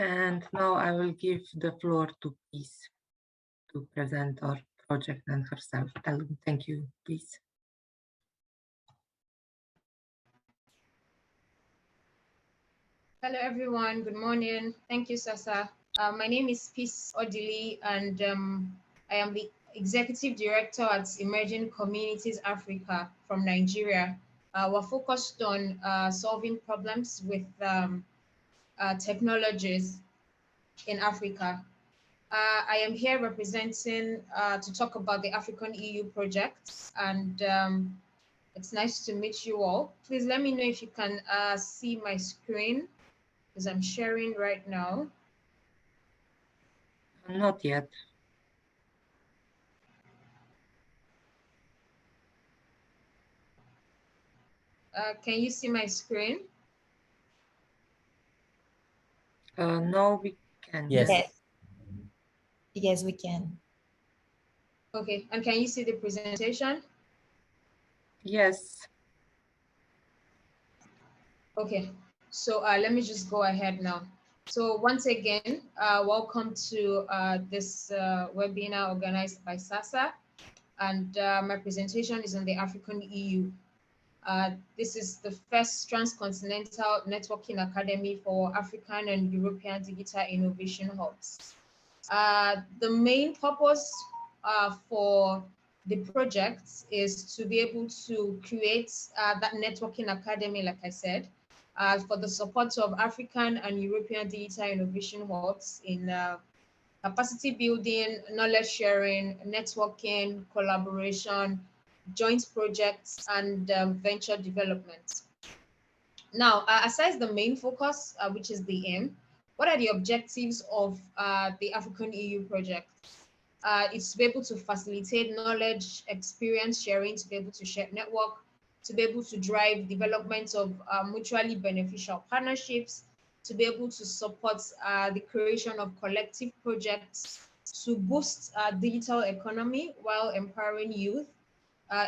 And now I will give the floor to Peace to present our project and herself. Thank you, please. Hello, everyone. Good morning. Thank you, Sasa. My name is Peace Odili, and I am the Executive Director at Emerging Communities Africa from Nigeria. We're focused on solving problems with technologies in Africa. I am here representing to talk about the AfriConEU project, and it's nice to meet you all. Please let me know if you can see my screen, because I'm sharing right now. Not yet. Can you see my screen? No, we can. Yes. Yes, we can. Okay, and can you see the presentation? Yes. Okay, so let me just go ahead now. So once again, welcome to this webinar organized by SASA, and my presentation is on the AfriConEU. This is the first trans-continental networking academy for African and European digital innovation hubs. The main purpose for the project is to be able to create that networking academy, like I said, for the support of African and European digital innovation hubs in capacity building, knowledge sharing, networking, collaboration, joint projects, and venture development. Now, aside the main focus, which is the aim, what are the objectives of the AfriConEU project? It's to be able to facilitate knowledge, experience sharing, to be able to share network, to be able to drive development of mutually beneficial partnerships, to be able to support the creation of collective projects, to boost digital economy while empowering youth,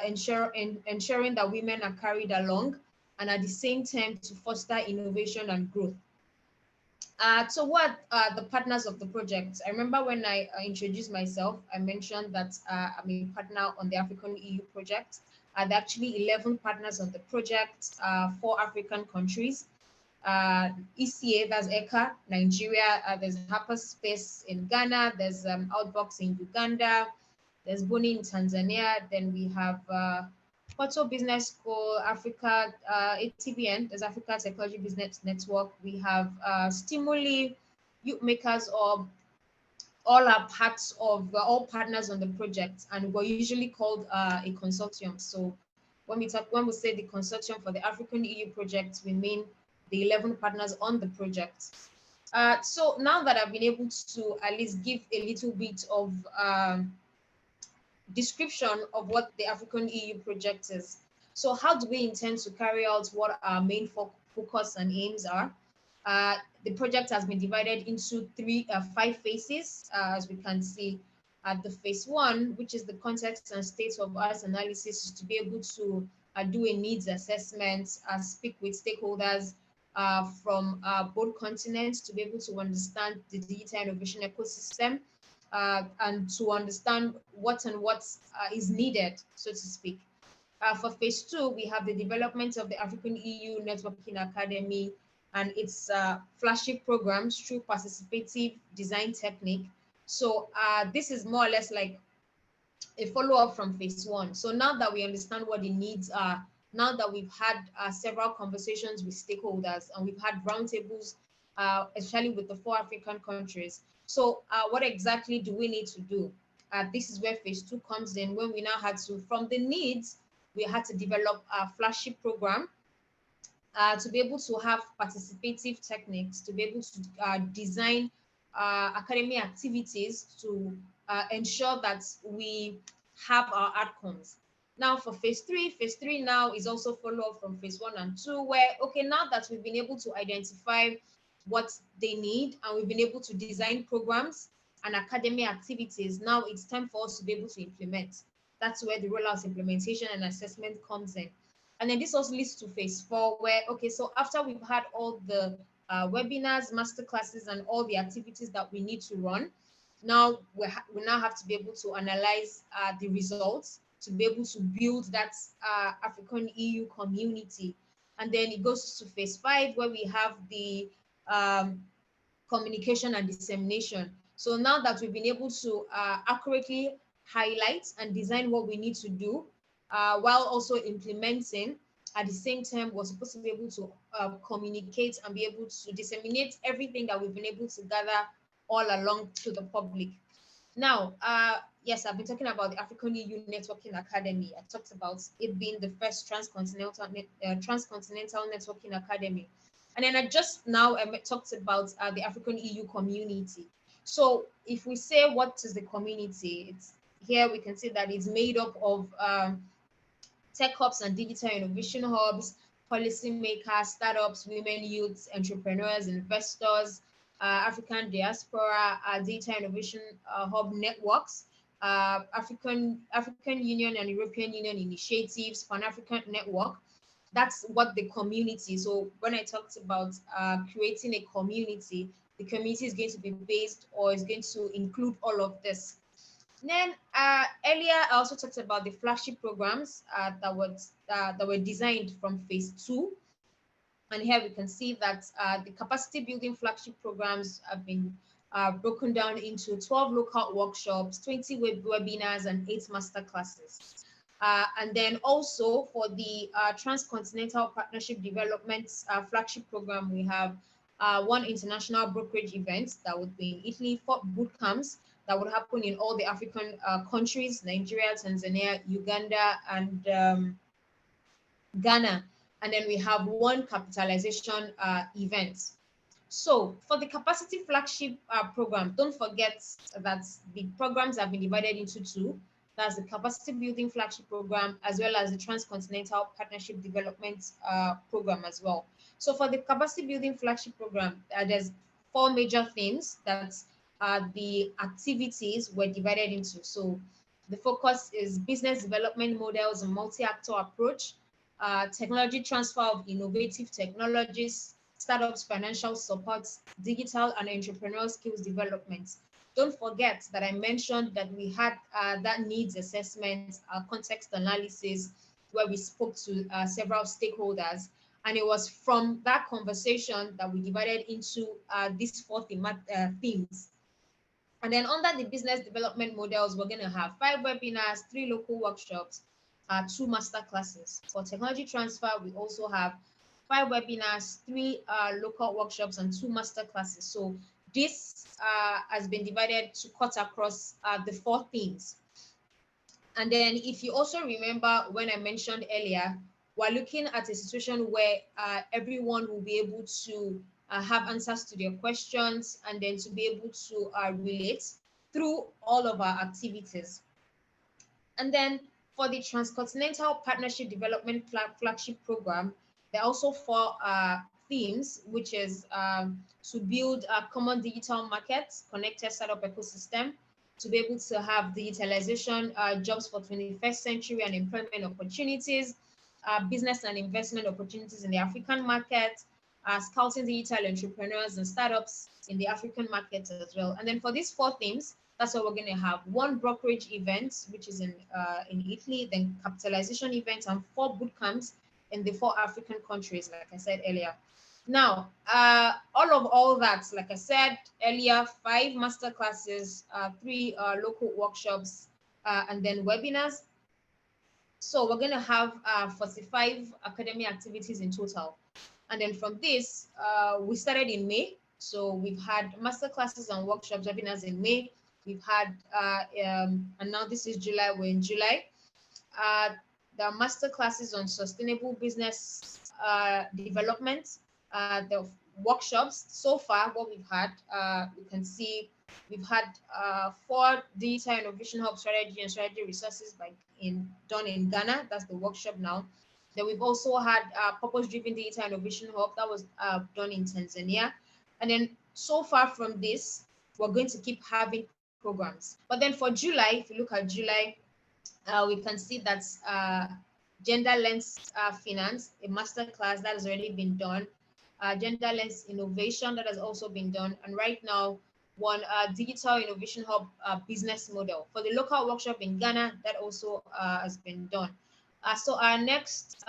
ensuring that women are carried along, and at the same time to foster innovation and growth. So what are the partners of the project? I remember when I introduced myself, I mentioned that I'm a partner on the AfriConEU project. There are actually 11 partners on the project, 4 African countries. ECA, that's ECA, Nigeria, there's Hyperspace in Ghana, there's Outbox in Uganda, there's Boni in Tanzania, then we have Porto Business School, Africa, ATBN, there's Africa Technology Business Network. We have Stimuli, Youth Makers, or all are parts of, all partners on the project, and we're usually called a consortium. So when we say the consortium for the AfriConEU project, we mean the 11 partners on the project. So now that I've been able to at least give a little bit of description of what the AfriConEU project is. So how do we intend to carry out what our main focus and aims are? The project has been divided into 5 phases, as we can see. The phase 1, which is the context and state of art analysis, is to be able to do a needs assessment, speak with stakeholders from both continents to be able to understand the digital innovation ecosystem, and to understand what is needed, so to speak. For phase 2, we have the development of the AfriConEU Networking Academy and its flagship programs through participative design technique. So this is more or less like a follow-up from phase 1. So now that we understand what the needs are, now that we've had several conversations with stakeholders and we've had roundtables, especially with the 4 African countries. So what exactly do we need to do? This is where phase 2 comes in, when we now had to, from the needs, we had to develop a flagship program to be able to have participative techniques, to be able to design academy activities to ensure that we have our outcomes. Now for phase 3 now is also follow-up from phase 1 and 2, where, okay, now that we've been able to identify what they need and we've been able to design programs and academy activities, now it's time for us to be able to implement. That's where the rollout, implementation, and assessment comes in. And then this also leads to phase 4, where, okay, so after we've had all the webinars, masterclasses, and all the activities that we need to run. Now we now have to be able to analyze the results to be able to build that AfriConEU community. And then it goes to phase 5, where we have the communication and dissemination. So now that we've been able to accurately highlight and design what we need to do, while also implementing, at the same time, we're supposed to be able to communicate and be able to disseminate everything that we've been able to gather all along to the public. Now, yes, I've been talking about the AfriConEU Networking Academy. I talked about it being the first trans-continental networking academy. And then I just now talked about the AfriConEU community. So if we say what is the community, it's here we can see that it's made up of tech hubs and digital innovation hubs, policymakers, startups, women, youths, entrepreneurs, investors, African diaspora, data innovation hub networks, African Union and European Union initiatives, Pan-African network. That's what the community. So when I talked about creating a community, the community is going to be based or is going to include all of this. Then earlier, I also talked about the flagship programs that were designed from phase 2. And here we can see that the capacity building flagship programs have been broken down into 12 local workshops, 20 webinars, and 8 masterclasses. And then also for the trans-continental partnership development flagship program, we have 1 international brokerage event that would be in Italy, 4 boot camps that would happen in all the African countries, Nigeria, Tanzania, Uganda, and Ghana. And then we have 1 capitalization event. So for the capacity flagship program, don't forget that the programs have been divided into 2. That's the capacity building flagship program, as well as the trans-continental partnership development program as well. So for the capacity building flagship program, there's 4 major themes that the activities were divided into. So the focus is business development models and multi-actor approach, technology transfer of innovative technologies, startups, financial support, digital and entrepreneurial skills development. Don't forget that I mentioned that we had that needs assessment, context analysis, where we spoke to several stakeholders. And it was from that conversation that we divided into these 4 themes. And then under the business development models, we're going to have 5 webinars, 3 local workshops, 2 masterclasses. For technology transfer, we also have 5 webinars, 3 local workshops, and 2 masterclasses. So this has been divided to cut across the 4 themes. And then if you also remember when I mentioned earlier, we're looking at a situation where everyone will be able to have answers to their questions and then to be able to relate through all of our activities. And then for the Transcontinental Partnership Development Flagship Program, there are also 4 themes, which is to build a common digital market, connected startup ecosystem, to be able to have digitalization, jobs for 21st century and employment opportunities, business and investment opportunities in the African market, scouting digital entrepreneurs and startups in the African market as well. And then for these 4 themes, that's what we're going to have: 1 brokerage event, which is in Italy, then capitalization events, and 4 boot camps in the 4 African countries, like I said earlier. Now, all that, like I said earlier, 5 masterclasses, 3 local workshops, and then webinars. So we're going to have 45 academic activities in total. And then from this, we started in May. So we've had masterclasses and workshops, webinars in May. We've had, and now this is July, we're in July. The masterclasses on sustainable business development, the workshops. So far, what we've had, you can see we've had 4 digital innovation hub strategy and strategy resources done in Ghana. That's the workshop now. Then we've also had purpose-driven digital innovation hub that was done in Tanzania. And then so far from this, we're going to keep having programs. But then for July, if you look at July, we can see that gender lens finance, a master class that has already been done. genderless innovation that has also been done. And right now, one digital innovation hub business model for the local workshop in Ghana that also has been done. So our next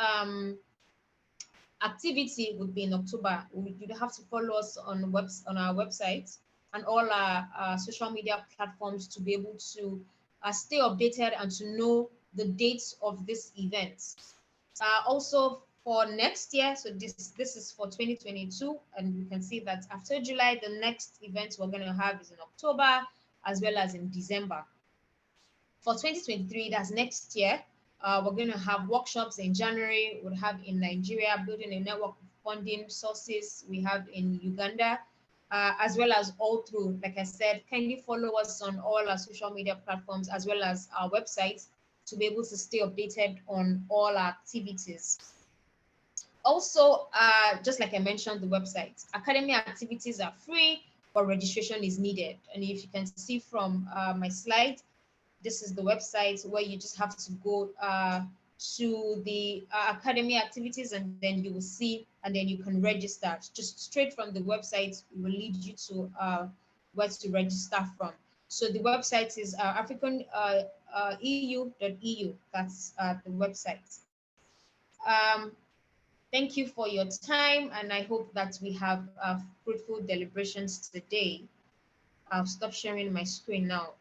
activity would be in October. You'd have to follow us on our website and all our social media platforms to be able to stay updated and to know the dates of this event. Also for next year, so this is for 2022, and you can see that after July, the next event we're going to have is in October as well as in December. For 2023, that's next year, we're going to have workshops in January. We'll have in Nigeria, building a network of funding sources. We have in Uganda, as well as all through, like I said, kindly follow us on all our social media platforms, as well as our websites to be able to stay updated on all our activities. Also, just like I mentioned, the website, academy activities are free, but registration is needed. And if you can see from my slide, this is the website where you just have to go to the academy activities, and then you will see, and then you can register. Just straight from the website, it will lead you to where to register from. So the website is AfriConEU.eu. That's the website. Thank you for your time, and I hope that we have fruitful deliberations today. I'll stop sharing my screen now.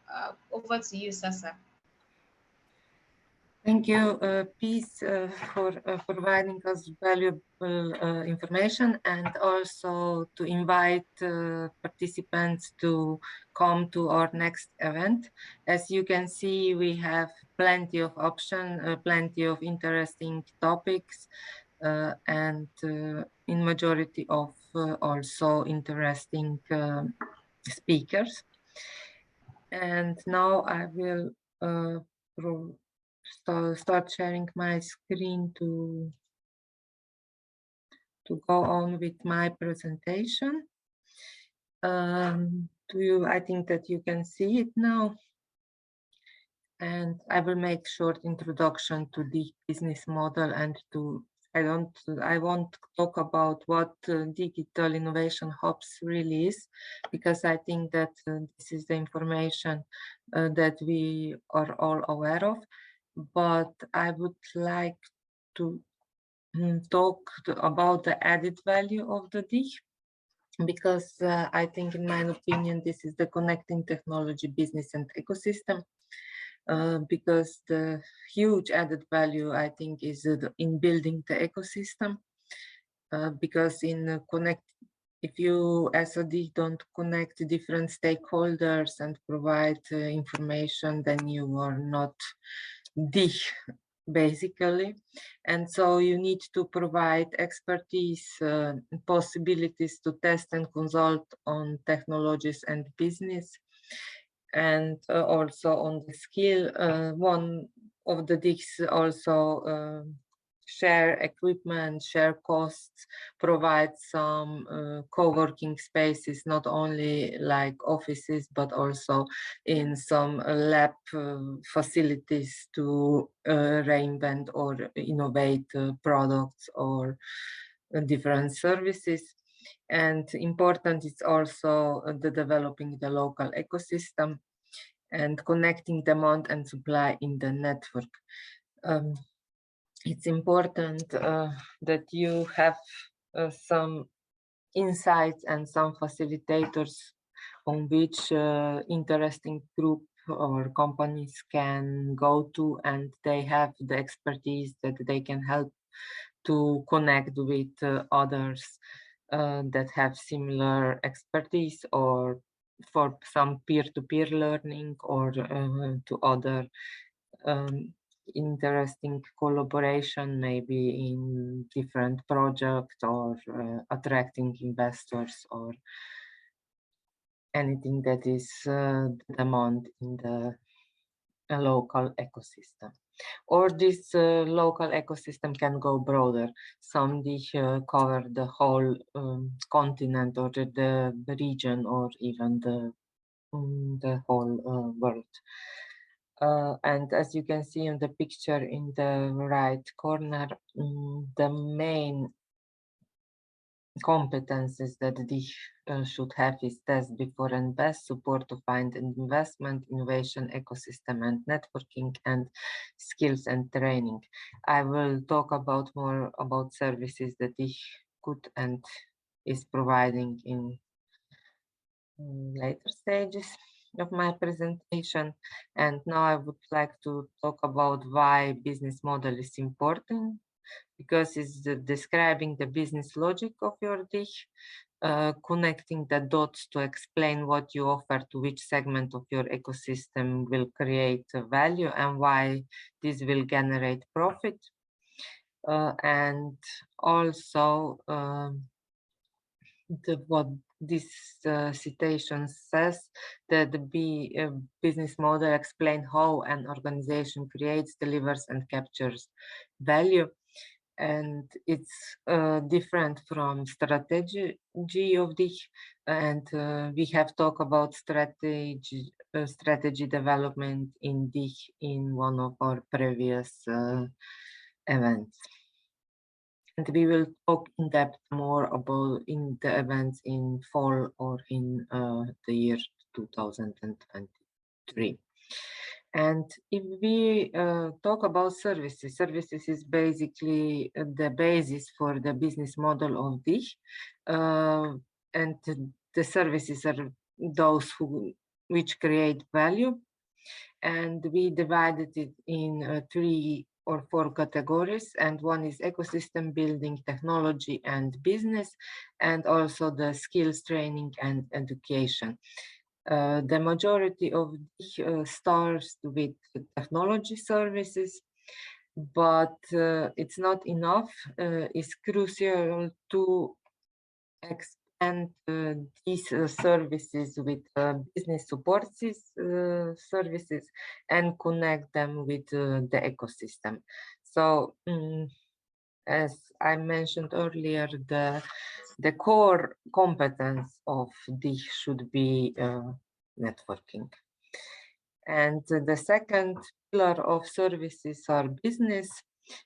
Over to you, Sasa. Thank you, Peace, for providing us valuable information, and also to invite participants to come to our next event. As you can see, we have plenty of options, plenty of interesting topics, and in majority of also interesting speakers. And now I will start sharing my screen to go on with my presentation. I think that you can see it now. And I will make short introduction to the business model and I won't talk about what digital innovation hubs really is, because I think that this is the information that we are all aware of. But I would like to talk about the added value of the DIH, because I think, in my opinion, this is the connecting technology, business and ecosystem. Because the huge added value, I think, is in building the ecosystem. Because if you as a DIH don't connect different stakeholders and provide information, then you are not DIH, basically. And so you need to provide expertise, possibilities to test and consult on technologies and business, and also on the skill. One of the DIHs also share equipment, share costs, provide some co-working spaces, not only like offices, but also in some lab facilities to reinvent or innovate products or different services. And important is also the developing the local ecosystem and connecting demand and supply in the network. It's important that you have some insights and some facilitators on which interesting group or companies can go to, and they have the expertise that they can help to connect with others that have similar expertise, or for some peer-to-peer learning, or to other interesting collaboration, maybe in different projects, or attracting investors, or anything that is demand in the local ecosystem. Or this local ecosystem can go broader. Some cover the whole continent, or the region, or even the whole world. And as you can see in the picture in the right corner, the main competences that DIH should have is test before and best, support to find investment, innovation, ecosystem and networking, and skills and training. I will talk about more about services that DIH could and is providing in later stages of my presentation. And now I would like to talk about why business model is important, because it's describing the business logic of your DIH, connecting the dots to explain what you offer to which segment of your ecosystem will create value and why this will generate profit. And also what this citation says, that the business model explain how an organization creates, delivers and captures value. And it's different from strategy of DIH, and we have talked about strategy development in DIH in one of our previous events. And we will talk in depth more about in the events in fall or in the year 2023. And if we talk about services, services is basically the basis for the business model of DIH. And the services are those which create value. And we divided it in 3 or 4 categories, and one is ecosystem building, technology and business, and also the skills training and education. The majority of starts with technology services, but it's not enough. It's crucial to expand these services with business support services and connect them with the ecosystem. So as I mentioned earlier, the core competence of DIH should be networking. And the second pillar of services are business.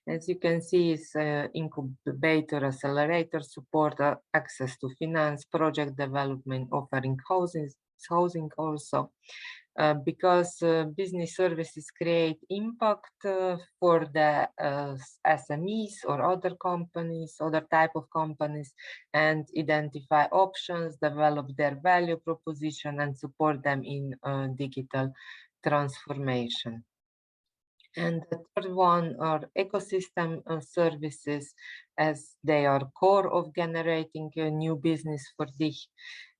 As you can see, is incubator, accelerator, support, access to finance, project development, offering housing also. Because business services create impact for the SMEs or other companies, other type of companies, and identify options, develop their value proposition, and support them in digital transformation. And the third one are ecosystem services, as they are core of generating a new business for DIH.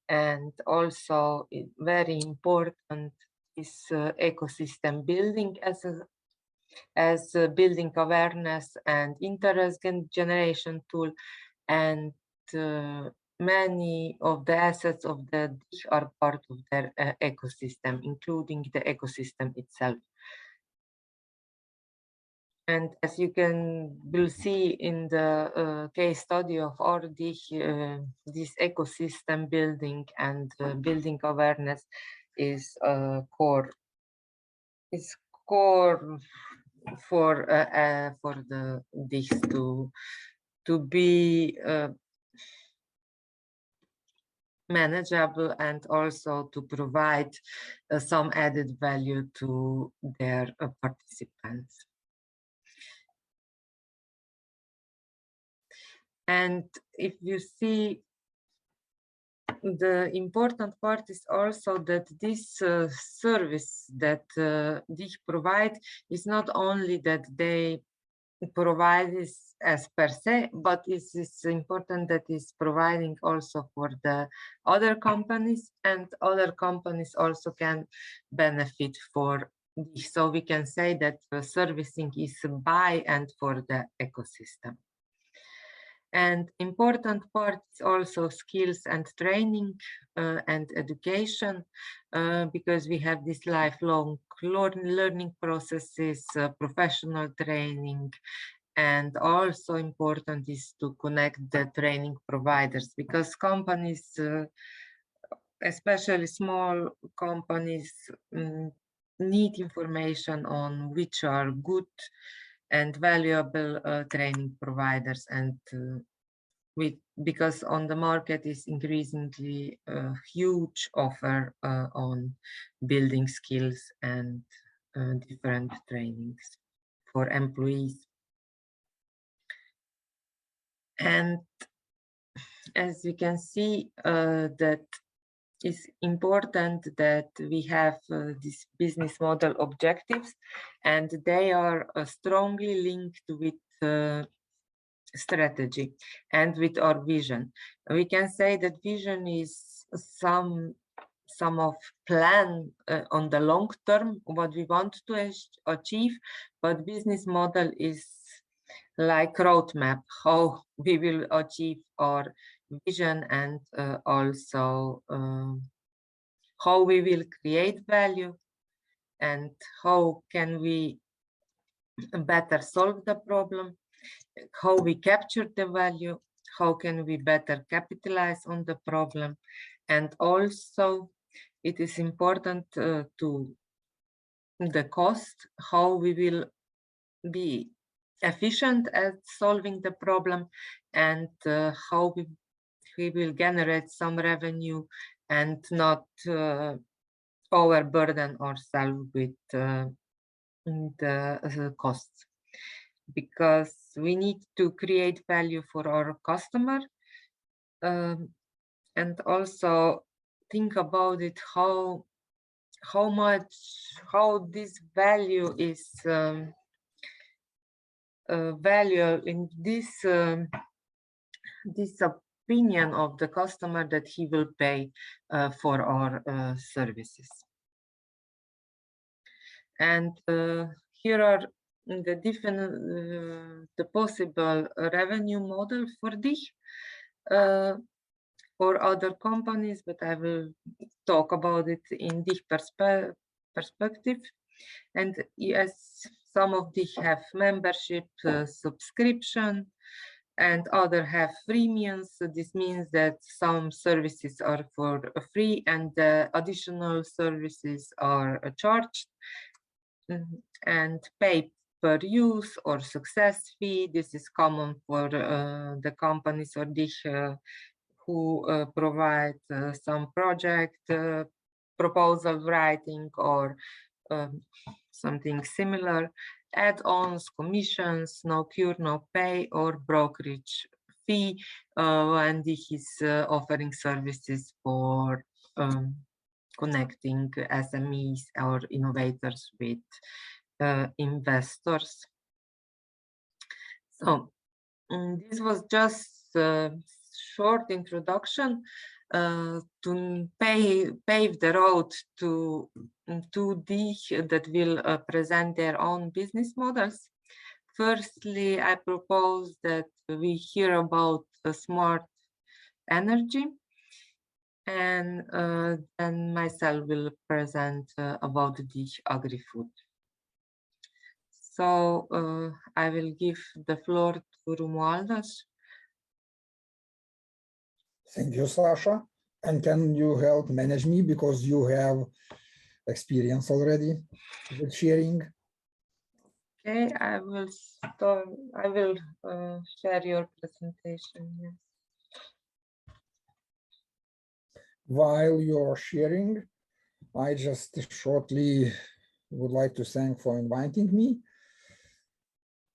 And also very important is ecosystem building as building awareness and interest generation tool. And many of the assets of the DIH are part of their ecosystem, including the ecosystem itself. And as you will see in the case study of our DIH, this ecosystem building and building awareness is core. It's core for the DIH to be manageable and also to provide some added value to their participants. And if you see, the important part is also that this service that DIH provide is not only that they provide this as per se, but it's important that it's providing also for the other companies, and other companies also can benefit for DIH. So we can say that servicing is by and for the ecosystem. And important part is also skills and training and education, because we have this lifelong learning processes, professional training, and also important is to connect the training providers, because companies, especially small companies, need information on which are good and valuable training providers, and because on the market is increasingly a huge offer on building skills and different trainings for employees. And as you can see, that is important that we have these business model objectives, and they are strongly linked with strategy and with our vision. We can say that vision is some of plan on the long term, what we want to achieve, but business model is like roadmap, how we will achieve our vision, and also how we will create value and how can we better solve the problem, how we capture the value, how can we better capitalize on the problem. And also it is important to the cost, how we will be efficient at solving the problem, and how we will generate some revenue and not overburden ourselves with the costs, because we need to create value for our customer, and also think about it, how this value is value in this opinion of the customer that he will pay for our services. And here are the different the possible revenue model for DIH or other companies, but I will talk about it in DIH perspective. And yes, some of DIH have membership subscription, and other have freemiums. So this means that some services are for free and additional services are charged and pay per use or success fee. This is common for the companies or DIH who provide some project proposal writing or something similar, add-ons, commissions, no cure, no pay, or brokerage fee, and DIH is offering services for connecting SMEs or innovators with investors. So this was just a short introduction to pave the road to DIH that will present their own business models. Firstly, I propose that we hear about smart energy, and then myself will present about the Agri-Food. So I will give the floor to Romualdas. Thank you, Sasha. And can you help manage me, because you have experience already with sharing? Okay, I will start. I will share your presentation. Yes. While you're sharing, I just shortly would like to thank for inviting me.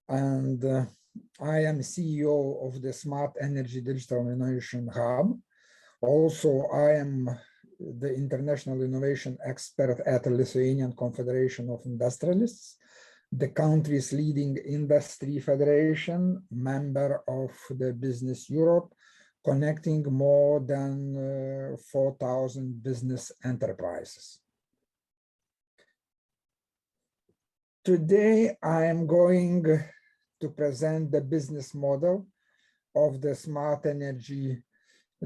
And I am CEO of the Smart Energy Digital Innovation Hub. Also, I am the International Innovation Expert at the Lithuanian Confederation of Industrialists, the country's leading industry federation, member of the Business Europe, connecting more than 4,000 business enterprises. Today, I am going to present the business model of the Smart Energy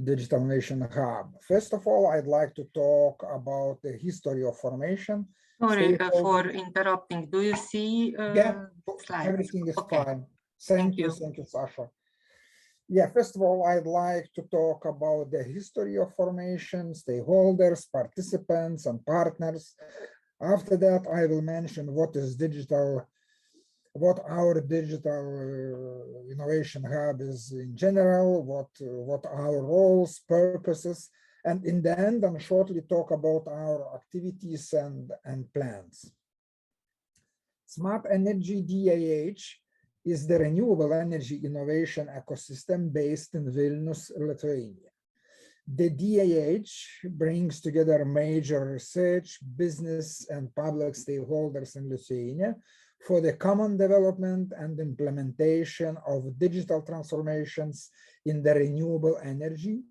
Digital Innovation Hub. First of all, I'd like to talk about the history of formation. Sorry for interrupting. Do you see slides? Everything is okay. fine. Thank you, Sasha. Yeah, first of all, I'd like to talk about the history of formation, stakeholders, participants, and partners. After that, I will mention what is digital what our digital innovation hub is in general, what our roles, purposes, and in the end, I'll shortly talk about our activities and plans. Smart Energy DIH is the renewable energy innovation ecosystem based in Vilnius, Lithuania. The DIH brings together major research, business, and public stakeholders in Lithuania for the common development and implementation of digital transformations in the renewable energy,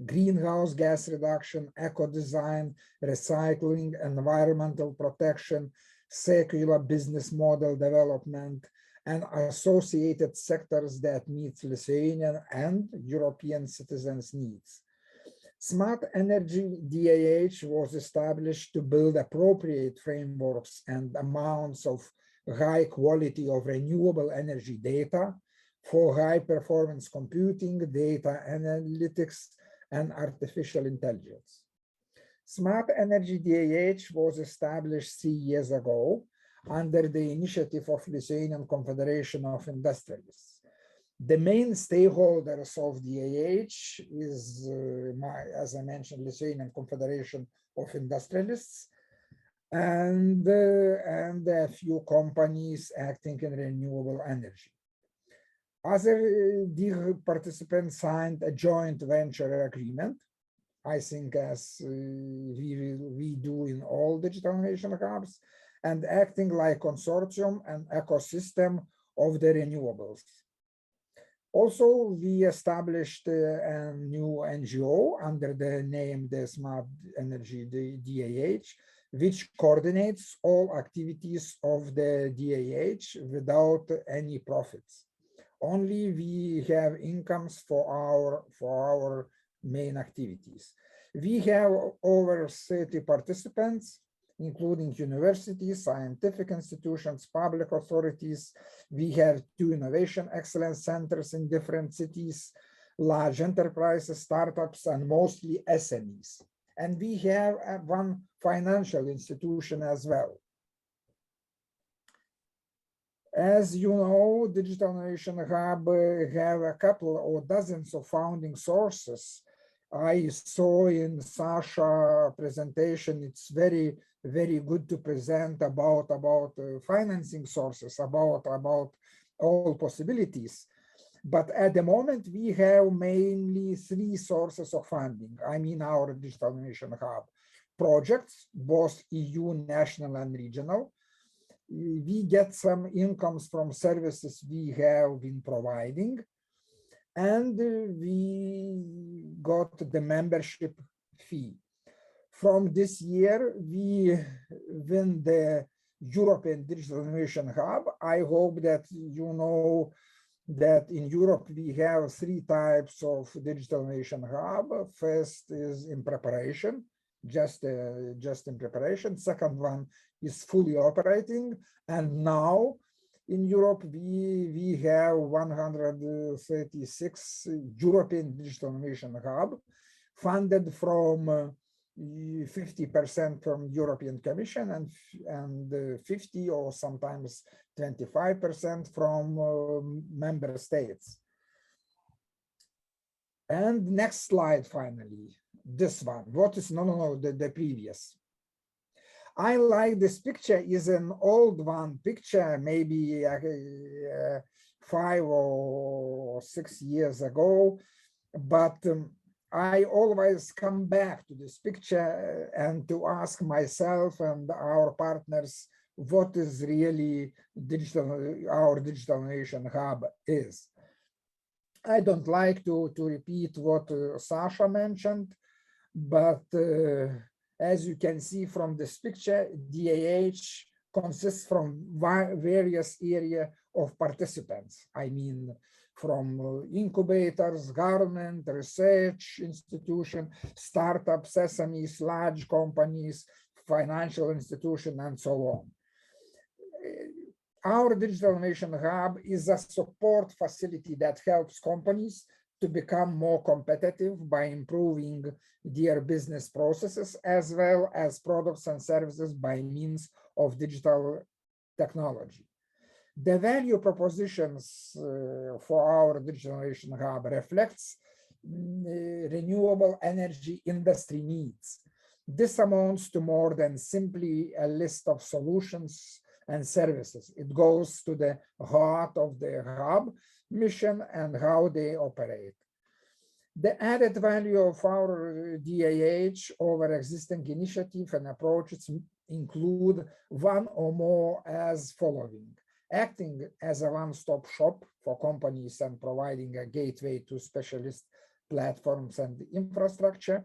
greenhouse gas reduction, eco-design, recycling, environmental protection, circular business model development, and associated sectors that meet Lithuanian and European citizens' needs. Smart Energy DIH was established to build appropriate frameworks and amounts of high quality of renewable energy data for high performance computing, data analytics, and artificial intelligence. Smart Energy DIH was established 3 years ago under the initiative of Lithuanian Confederation of Industrialists. The main stakeholders of DIH is, as I mentioned, Lithuanian Confederation of Industrialists and a few companies acting in renewable energy. Other participants signed a joint venture agreement, I think as we do in all digital innovation hubs, and acting like consortium and ecosystem of the renewables. Also, we established a new NGO under the name the Smart Energy DIH, which coordinates all activities of the DIH without any profits. Only we have incomes for our main activities. We have over 30 participants, including universities, scientific institutions, public authorities. We have 2 innovation excellence centers in different cities, large enterprises, startups, and mostly SMEs. And we have 1 financial institution as well. As you know, Digital Innovation Hub have a couple or dozens of founding sources. I saw in Sasha's presentation, it's very good to present about financing sources, about all possibilities. But at the moment, we have mainly 3 sources of funding. I mean, our Digital Innovation Hub projects, both EU, national, and regional. We get some incomes from services we have been providing. And we got the membership fee. From this year, we win the European Digital Innovation Hub. I hope that you know that in Europe, we have 3 types of Digital Innovation Hub. First is in preparation, just in preparation. Second one is fully operating. And now in Europe, we have 136 European Digital Innovation Hub funded from 50% from European Commission and 50 or sometimes 25% from member states. And next slide, finally, this one. What is, the previous. I like this picture, is an old one picture, maybe 5 or 6 years ago, but I always come back to this picture and to ask myself and our partners what is really our Digital Innovation Hub is. I don't like to repeat what Sasha mentioned, but as you can see from this picture, DIH consists from various areas of participants. I mean, from incubators, government, research institution, startups, SMEs, large companies, financial institution, and so on. Our Digital Innovation Hub is a support facility that helps companies to become more competitive by improving their business processes, as well as products and services by means of digital technology. The value propositions for our Digital Innovation Hub reflects renewable energy industry needs. This amounts to more than simply a list of solutions and services. It goes to the heart of the hub mission and how they operate. The added value of our DIH over existing initiative and approaches include one or more as following: acting as a one-stop shop for companies and providing a gateway to specialist platforms and infrastructure,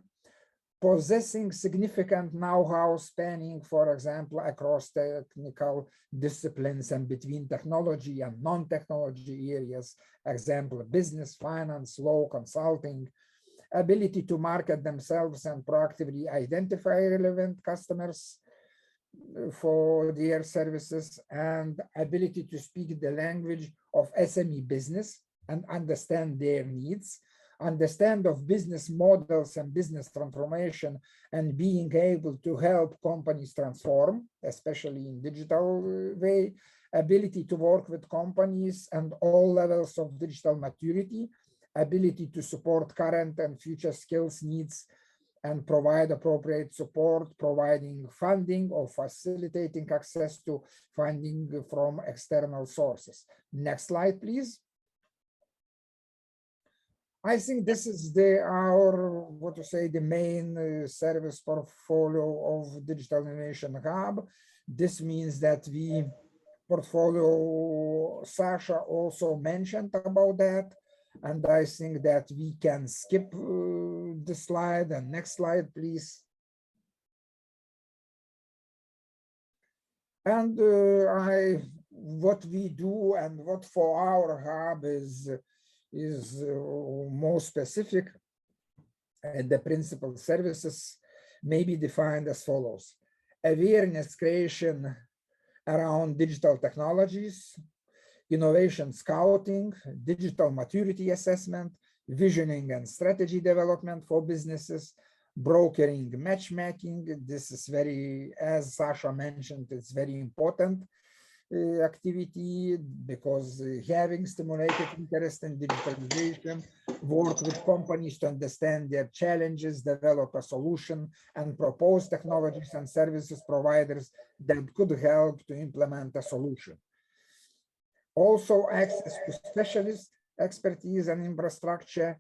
possessing significant know-how spanning, for example, across technical disciplines and between technology and non-technology areas, example, business, finance, law, consulting, ability to market themselves and proactively identify relevant customers for their services, and ability to speak the language of SME business and understand their needs, understand of business models and business transformation, and being able to help companies transform, especially in digital way, ability to work with companies and all levels of digital maturity, ability to support current and future skills needs and provide appropriate support, providing funding or facilitating access to funding from external sources. Next slide, please. I think this is our, the main service portfolio of Digital Innovation Hub. This means that portfolio, Sasha also mentioned about that. And I think that we can skip the slide. And next slide, please. And what we do and what for our hub is more specific, and the principal services may be defined as follows: awareness creation around digital technologies, innovation scouting, digital maturity assessment, visioning and strategy development for businesses, brokering, matchmaking. This is very, as Sasha mentioned, it's very important activity, because having stimulated interest in digitalization, work with companies to understand their challenges, develop a solution, and propose technologies and services providers that could help to implement a solution. Also, access to specialist expertise and infrastructure,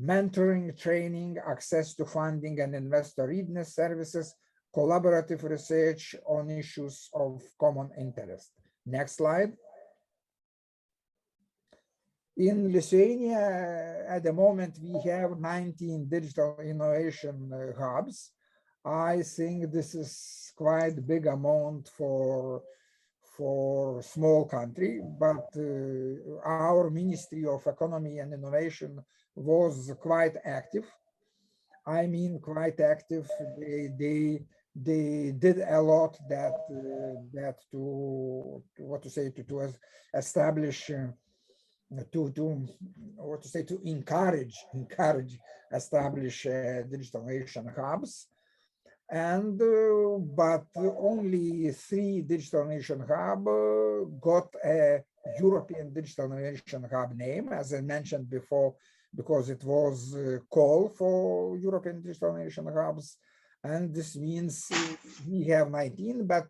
mentoring, training, access to funding and investor readiness services, collaborative research on issues of common interest. Next slide. In Lithuania, at the moment, we have 19 digital innovation hubs. I think this is quite a big amount for small country, but our Ministry of Economy and Innovation was quite active. I mean, quite active. They did a lot to establish to encourage establish digital innovation hubs. And but only 3 digital innovation hub got a European digital innovation hub name, as I mentioned before, because it was a call for European digital innovation hubs. And this means we have 19, but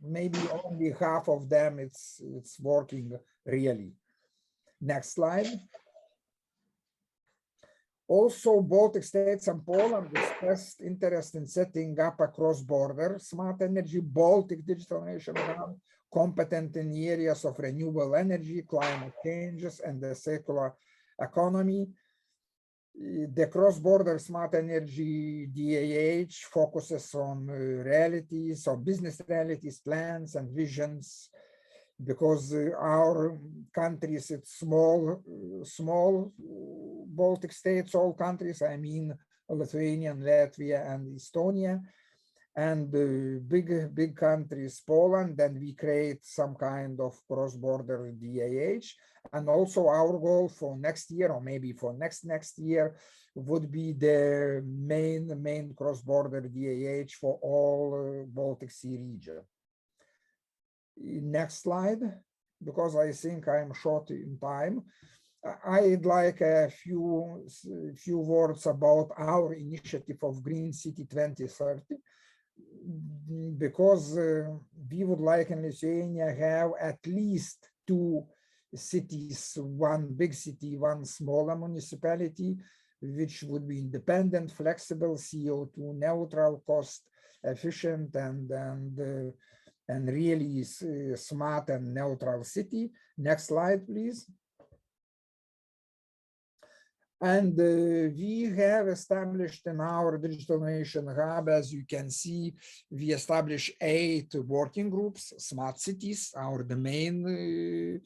maybe only half of them it's working really. Next slide. Also, Baltic states and Poland expressed interest in setting up a cross-border smart energy Baltic digital innovation hub, competent in areas of renewable energy, climate changes, and the circular economy. The cross-border smart energy DIH focuses on realities, on business realities, plans, and visions, because our countries, it's small Baltic states, all countries, I mean Lithuania, Latvia, and Estonia, and big countries, Poland. Then we create some kind of cross-border DIH. And also our goal for next year, or maybe for next year, would be the main cross-border DIH for all Baltic Sea region. Next slide. because I think I'm short in time. I'd like a few words about our initiative of Green City 2030, because we would like in Lithuania have at least 2 cities, 1 big city, 1 smaller municipality, which would be independent, flexible, CO2 neutral, cost efficient, and really smart and neutral city. Next slide, please. And we have established in our Digital Innovation Hub, as you can see, we established 8 working groups: smart cities, the main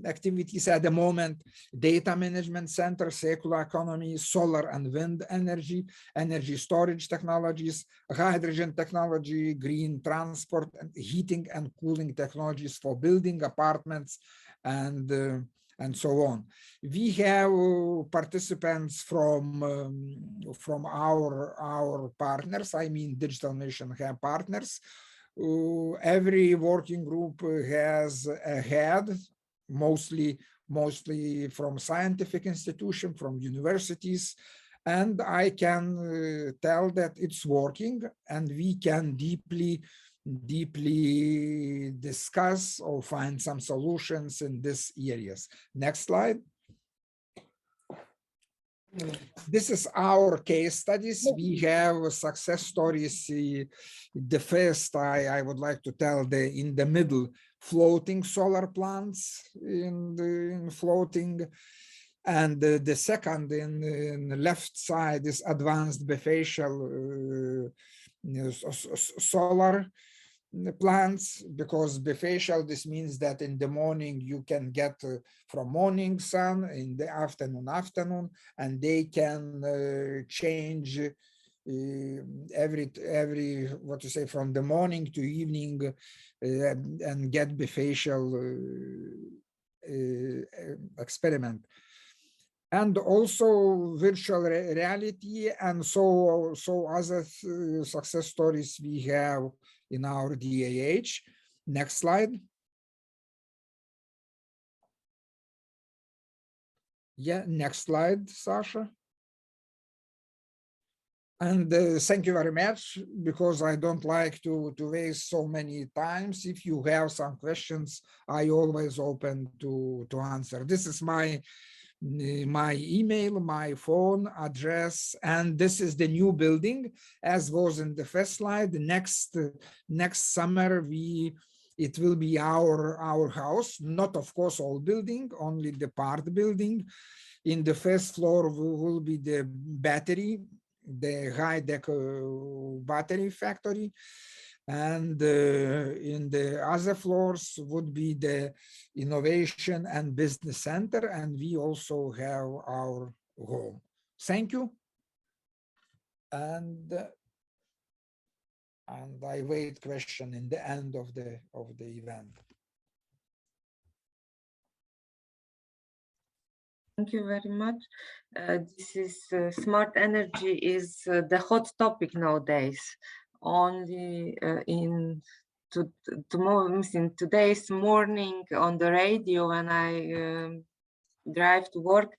activities at the moment, data management center, circular economy, solar and wind energy, energy storage technologies, hydrogen technology, green transport, and heating and cooling technologies for building, apartments, and so on. We have participants from our partners, I mean Digital Innovation Hub partners. Every working group has a head, mostly from scientific institutions, from universities, and I can tell that it's working, and we can deeply discuss or find some solutions in these areas. Next slide. This is our case studies. We have success stories. The first I would like to tell in the middle, floating solar plants in floating, and the second in the left side is advanced bifacial solar plants, because bifacial, this means that in the morning you can get from morning sun, in the afternoon, and they can change every what to say, from the morning to evening, and get bifacial experiment. And also virtual reality, and so other success stories we have in our DIH. Next slide. Yeah, next slide, Sasha. And thank you very much, because I don't like to waste so many times. If you have some questions, I always open to answer. This is my email, my phone address, and this is the new building, as was in the first slide. Next summer it will be our house, not of course all building, only the part building. In the first floor will be the battery, the high-tech battery factory, and in the other floors would be the innovation and business center, and we also have our home. Thank you, and I wait question in the end of the event. Thank you very much. This is smart energy is the hot topic nowadays. Only in today's morning on the radio, when I drive to work,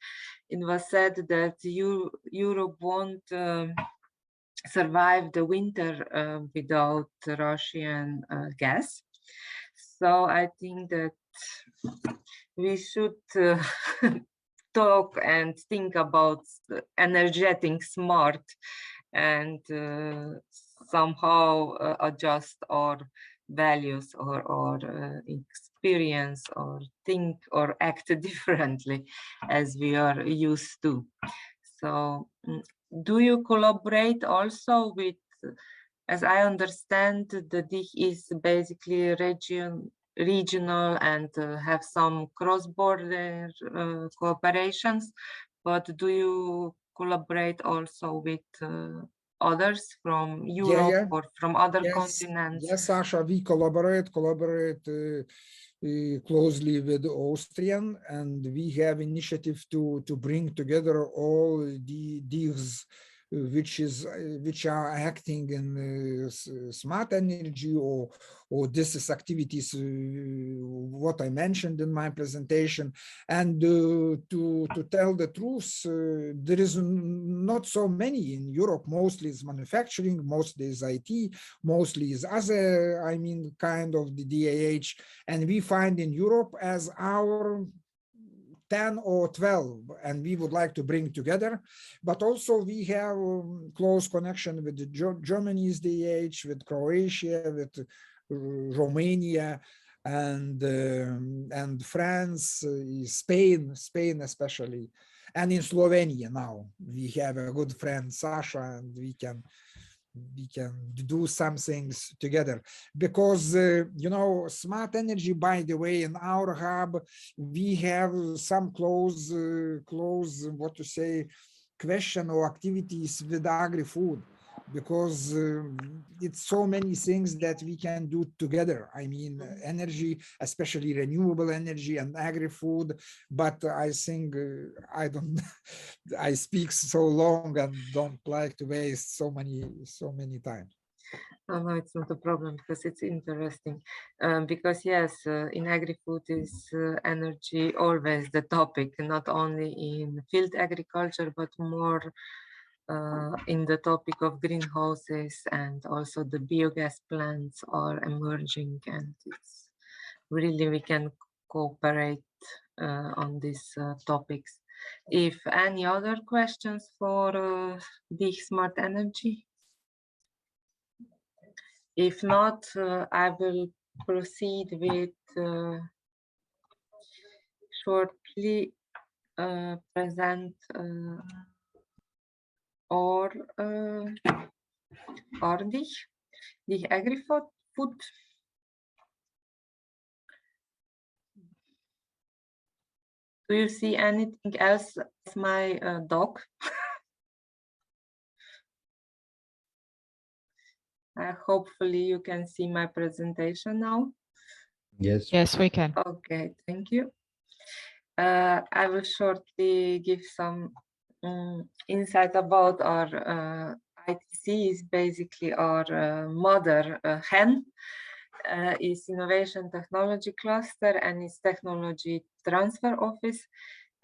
it was said that Europe won't survive the winter without Russian gas. So I think that we should talk and think about energetic smart, and somehow adjust our values or experience or think or act differently as we are used to. So do you collaborate also with, as I understand, the DIH is basically regional and have some cross-border cooperations, but do you collaborate also with others from Europe or from other continents? Yes, Sasha, we collaborate closely with Austrian, and we have initiative to bring together all the DIHs which are acting in smart energy or this activities what I mentioned in my presentation. And to tell the truth, there is not so many in Europe. Mostly is manufacturing, mostly is IT, mostly is other, I mean, kind of the DIH, and we find in Europe as our 10 or 12, and we would like to bring together. But also we have close connection with the Germany's DIH, with Croatia, with Romania, and France, Spain especially, and in Slovenia now we have a good friend Sasha, and we can do some things together, because you know, smart energy, by the way, in our hub we have some close what to say, question or activities with Agri-Food, because it's so many things that we can do together. I mean, energy, especially renewable energy, and Agri-Food. But I think I don't I speak so long and don't like to waste so many time. No, it's not a problem, because it's interesting. Because yes, in Agri-Food is energy always the topic, not only in field agriculture, but more in the topic of greenhouses, and also the biogas plants are emerging, and it's really, we can cooperate on these topics. If any other questions for the smart energy? If not, I will proceed with shortly present or the Agri-Food. Do you see anything else as my dog? Hopefully you can see my presentation now. Yes. Yes, we can. Okay, thank you. I will shortly give some insight about our ITC. Is basically our mother hen, is Innovation Technology Cluster, and its Technology Transfer Office.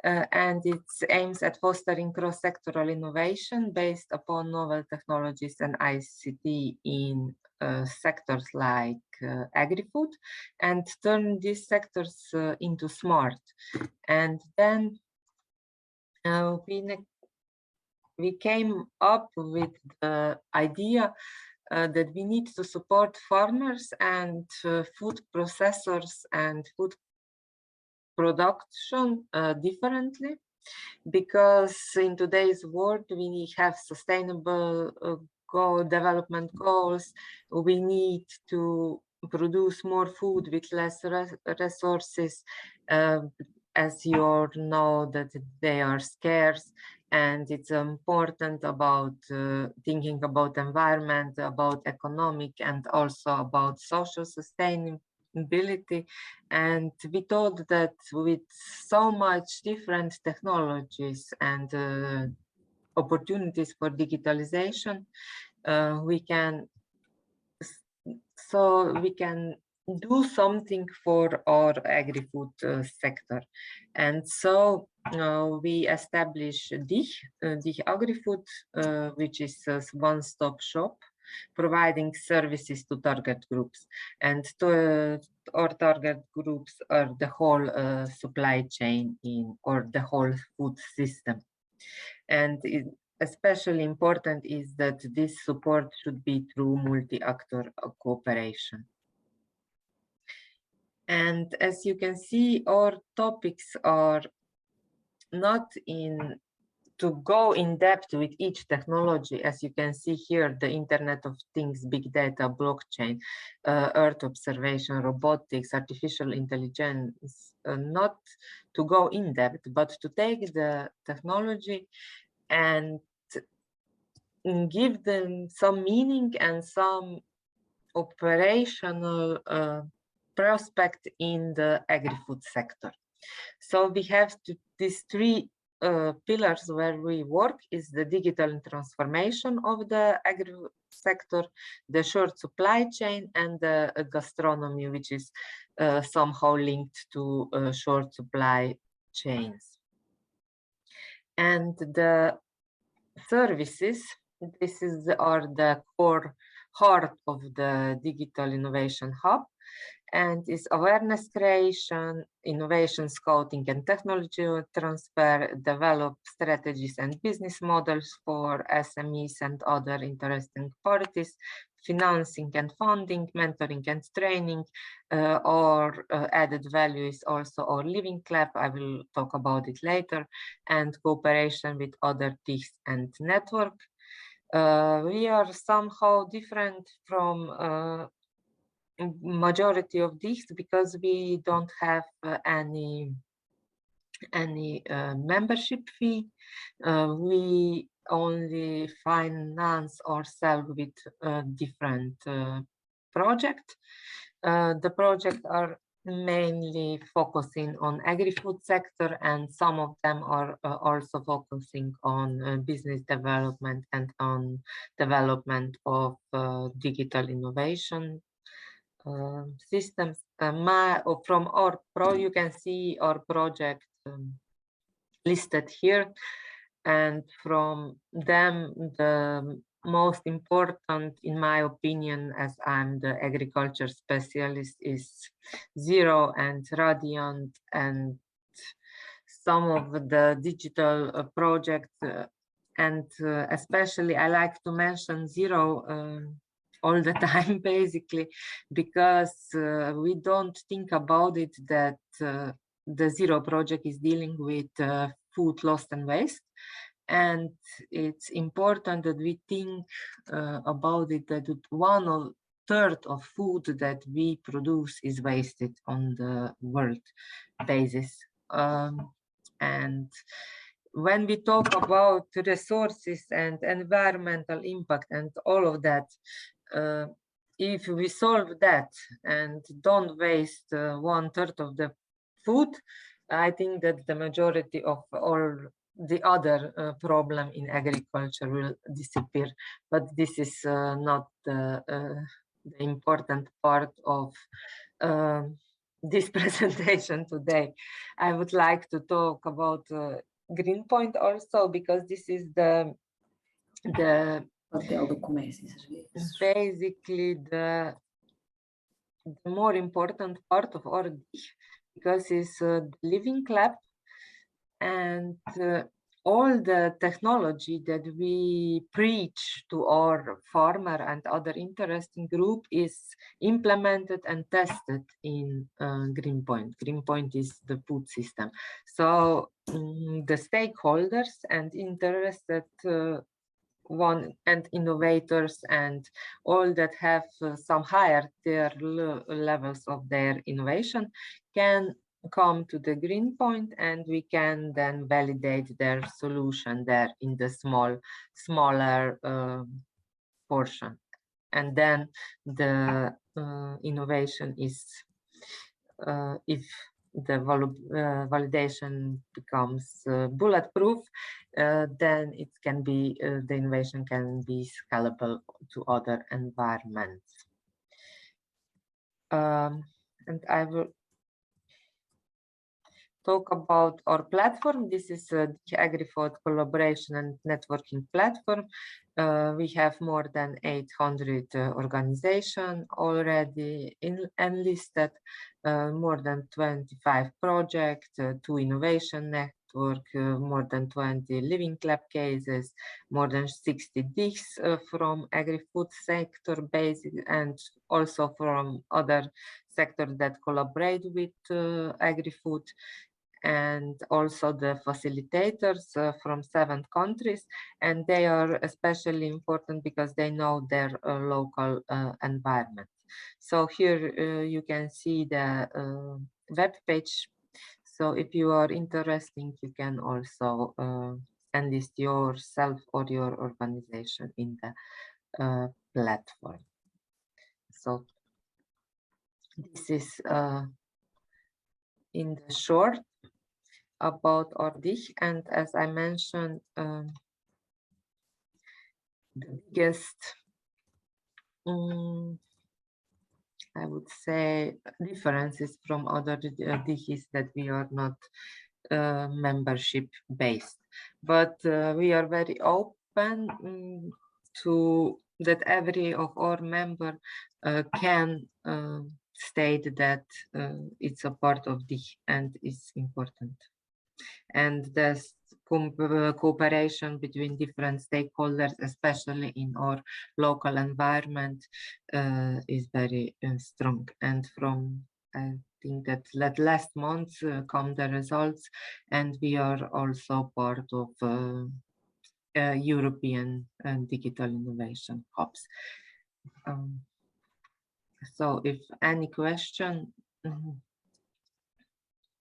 And it aims at fostering cross-sectoral innovation based upon novel technologies and ICT in sectors like Agri-Food, and turn these sectors into smart. And then we came up with the idea that we need to support farmers and food processors and food production differently, because in today's world we have sustainable development goals. We need to produce more food with less resources, as you all know that they are scarce, and it's important about thinking about environment, about economic, and also about social sustainability. And we thought that with so much different technologies and opportunities for digitalization, we can do something for our Agri-Food sector. And so we established DIH Agri-Food, which is a one-stop shop providing services to target groups. And our target groups are the whole supply chain or the whole food system. And especially important is that this support should be through multi-actor cooperation. And as you can see, our topics are not to go in depth with each technology. As you can see here, the Internet of Things, big data, blockchain, Earth observation, robotics, artificial intelligence, not to go in depth, but to take the technology and give them some meaning and some operational prospect in the Agri-Food sector. So we have these three pillars where we work is the digital transformation of the agri sector, the short supply chain, and the gastronomy, which is somehow linked to short supply chains. And the services, are the core heart of the Digital Innovation Hub, and is awareness creation, innovation scouting and technology transfer, develop strategies and business models for SMEs and other interesting parties, financing and funding, mentoring and training, or added value is also our Living Lab. I will talk about it later, and cooperation with other TICs and network. We are somehow different from majority of these because we don't have any membership fee. We only finance ourselves with different projects. The projects are mainly focusing on agri-food sector, and some of them are also focusing on business development and on development of digital innovation systems. From our you can see our project listed here, and from them the most important, in my opinion, as I'm the agriculture specialist, is Zero and Radiant, and some of the digital projects, and especially I like to mention Zero all the time, basically, because we don't think about it that the Zero project is dealing with food loss and waste. And it's important that we think about it, that 1/3 of food that we produce is wasted on the world basis. And when we talk about resources and environmental impact and all of that, if we solve that and don't waste 1/3 of the food, I think that the majority of all the other problem in agriculture will disappear. But this is not the important part of this presentation today. I would like to talk about Greenpoint also, because this is basically the more important part of our DIH, because it's the Living Lab, and all the technology that we preach to our farmer and other interesting group is implemented and tested in Greenpoint. Greenpoint is the food system. So the stakeholders and interested and innovators and all that have some higher tier levels of their innovation can come to the Greenpoint, and we can then validate their solution there in the smaller portion. And then the innovation is, if the validation becomes bulletproof, then it can be, the innovation can be scalable to other environments. And I will talk about our platform. This is the Agri-Food collaboration and networking platform. We have more than 800 organizations already enlisted, more than 25 projects, 2 innovation network, more than 20 Living Lab cases, more than 60 DIHs from agri-food sector basic, and also from other sectors that collaborate with agri-food, and also the facilitators from 7 countries, and they are especially important because they know their local environment. So here you can see the web page. So if you are interested, you can also enlist yourself or your organization in the platform. So this is in the short. about our DIH, and as I mentioned, the biggest, I would say, differences from other DIHs that we are not membership based, but we are very open to that every of our member can state that it's a part of DIH and is important. And there's cooperation between different stakeholders, especially in our local environment, is very strong. And from, I think that last month come the results, and we are also part of European digital innovation hubs. So if any question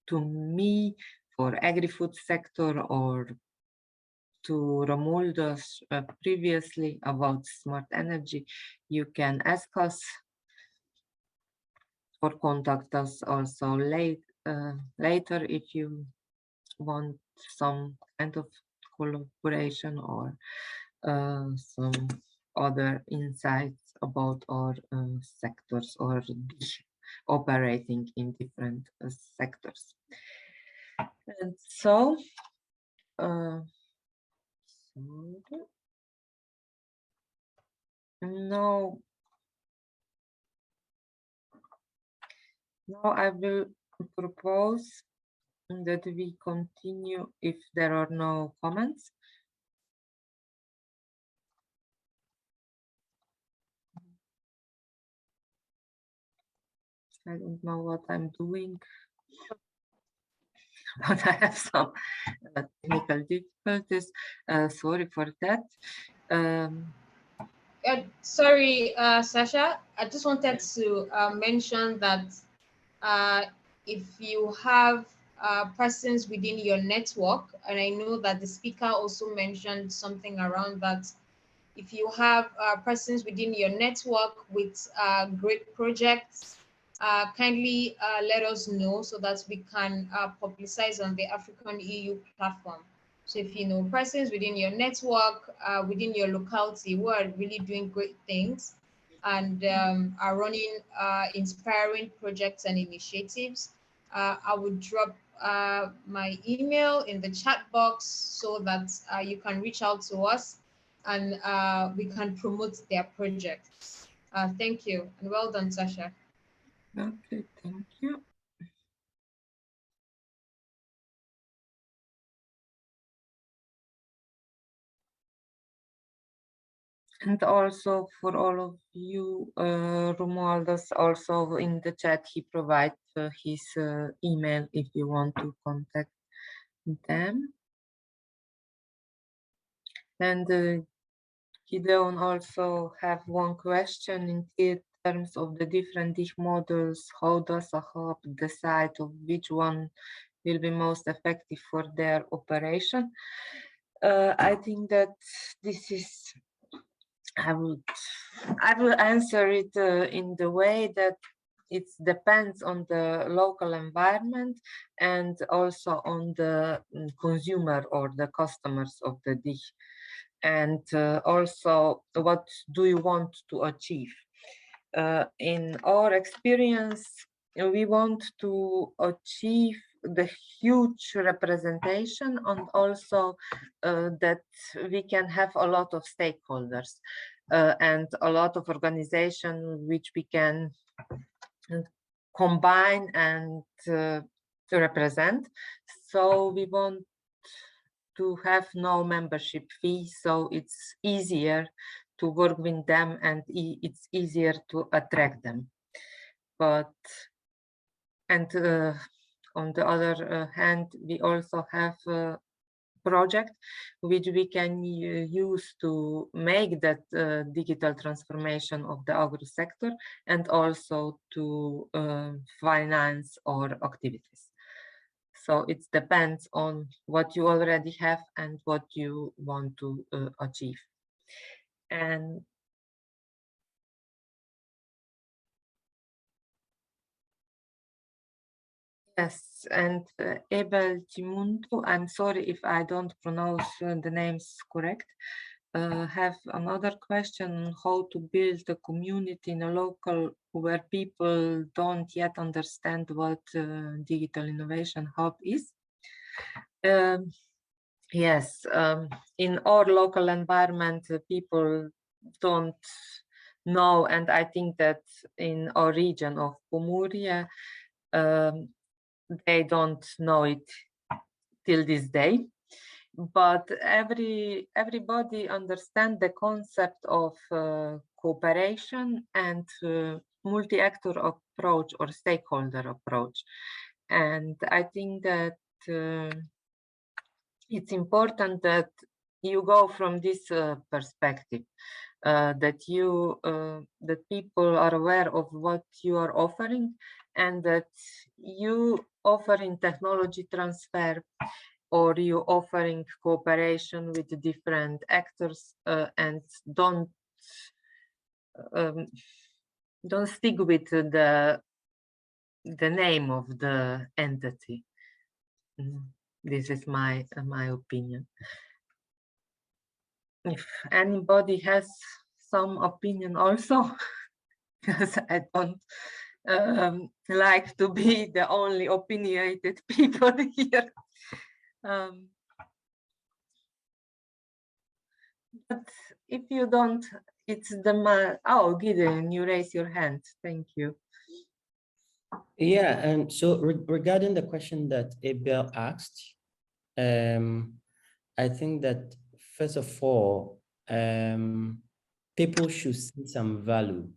to me for agri-food sector or to Romualdus previously about smart energy, you can ask us or contact us also later if you want some kind of collaboration or some other insights about our sectors or operating in different sectors. And so, now I will propose that we continue if there are no comments. I don't know what I'm doing, but I have some technical difficulties. Sorry for that. Sorry, Sasha, I just wanted to mention that if you have persons within your network, and I know that the speaker also mentioned something around that, if you have persons within your network with great projects, kindly let us know so that we can publicize on the AfriConEU platform. So if you know persons within your network, within your locality who are really doing great things and are running inspiring projects and initiatives, I would drop my email in the chat box so that you can reach out to us and we can promote their projects. Thank you, and well done, Sasha. Okay, thank you. And also for all of you, Romualdus also in the chat, he provides his email if you want to contact them. And Gideon also have one question in terms of the different DIH models. How does a hub decide of which one will be most effective for their operation? I think that this is, I will answer it in the way that it depends on the local environment and also on the consumer or the customers of the DIH. And also, what do you want to achieve? In our experience, we want to achieve the huge representation and also that we can have a lot of stakeholders and a lot of organizations which we can combine and to represent. So we want to have no membership fee, so it's easier to work with them and it's easier to attract them. But and on the other hand, we also have a project which we can use to make that digital transformation of the agri sector and also to finance our activities. So it depends on what you already have and what you want to achieve. And Yes, and Ebel Timuntu, I'm sorry if I don't pronounce the names correct, have another question on how to build a community in a local where people don't yet understand what Digital Innovation Hub is. Yes, in our local environment, people don't know, and I think that in our region of Pomoria, they don't know it till this day. But everybody understands the concept of cooperation and multi-actor approach or stakeholder approach. And I think that it's important that you go from this perspective, that people are aware of what you are offering, and that you offering technology transfer, or you offering cooperation with different actors, and don't stick with the name of the entity. This is my opinion. If anybody has some opinion also, because I don't like to be the only opinionated people here. But if you don't, it's the oh, Gideon, you raise your hand. Thank you. Yeah, and so regarding the question that Abel asked, I think that first of all, people should see some value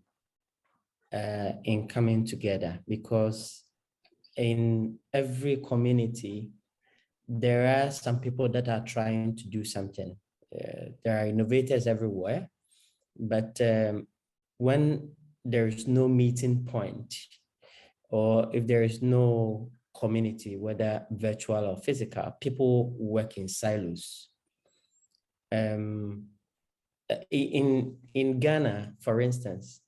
in coming together, because in every community, there are some people that are trying to do something. There are innovators everywhere, but when there's no meeting point, or if there is no community, whether virtual or physical, people work in silos. In Ghana, for instance,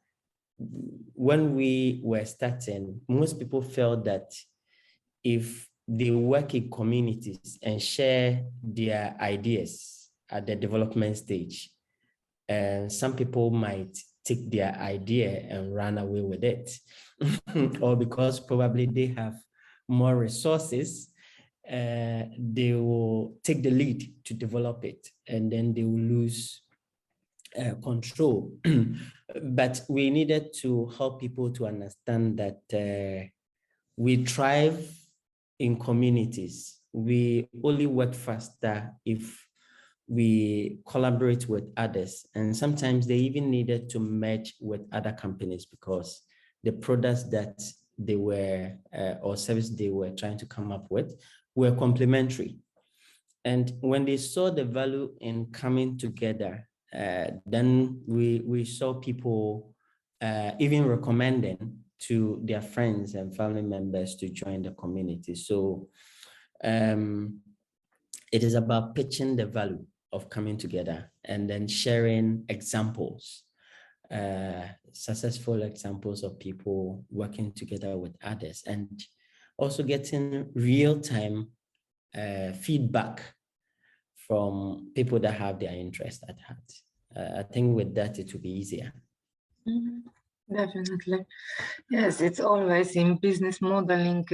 when we were starting, most people felt that if they work in communities and share their ideas at the development stage, some people might take their idea and run away with it, or because probably they have more resources, they will take the lead to develop it, and then they will lose control. But we needed to help people to understand that we thrive in communities. We only work faster if we collaborate with others. And sometimes they even needed to merge with other companies, because the products that they were, or service they were trying to come up with were complementary. And when they saw the value in coming together, then we saw people even recommending to their friends and family members to join the community. So it is about pitching the value of coming together and then sharing examples, successful examples of people working together with others, and also getting real-time feedback from people that have their interest at heart. I think with that, it will be easier. Definitely. Yes, it's always in business modeling,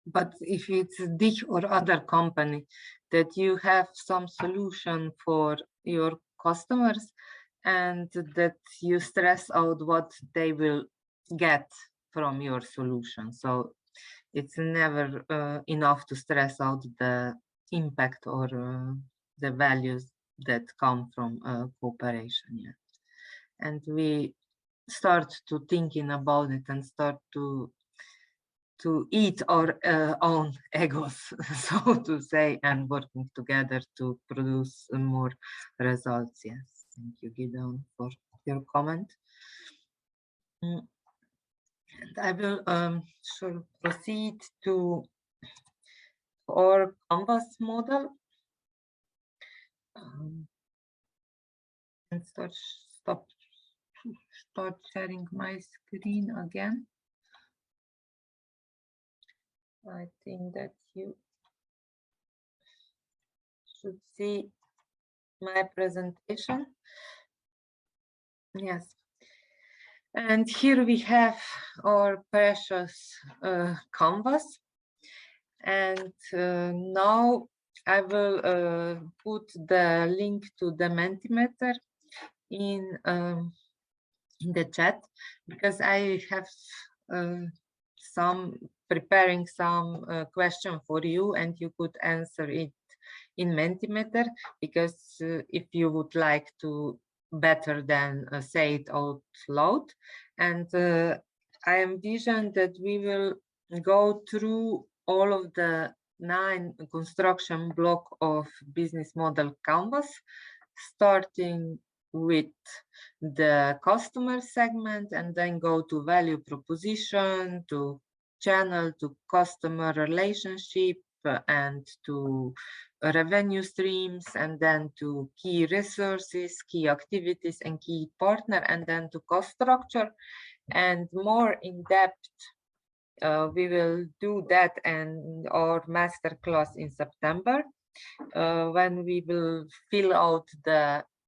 but if it's DIH or other company, that you have some solution for your customers, and that you stress out what they will get from your solution. So it's never enough to stress out the impact or the values that come from cooperation. Yeah. And we start to thinking about it and start to eat our own egos, so to say, and working together to produce more results. Yes, thank you, Gideon, for your comment. And I will proceed to our Canvas model and start sharing my screen again. I think that you should see my presentation. Yes. And here we have our precious canvas. And now I will put the link to the Mentimeter in the chat, because I have preparing some question for you, and you could answer it in Mentimeter, because if you would like to better than say it out loud. And I envision that we will go through all of the 9 construction block of business model canvas, starting with the customer segment, and then go to value proposition, to channel, to customer relationship, and to revenue streams, and then to key resources, key activities, and key partner, and then to cost structure. And more in depth, we will do that in our masterclass in September, when we will fill out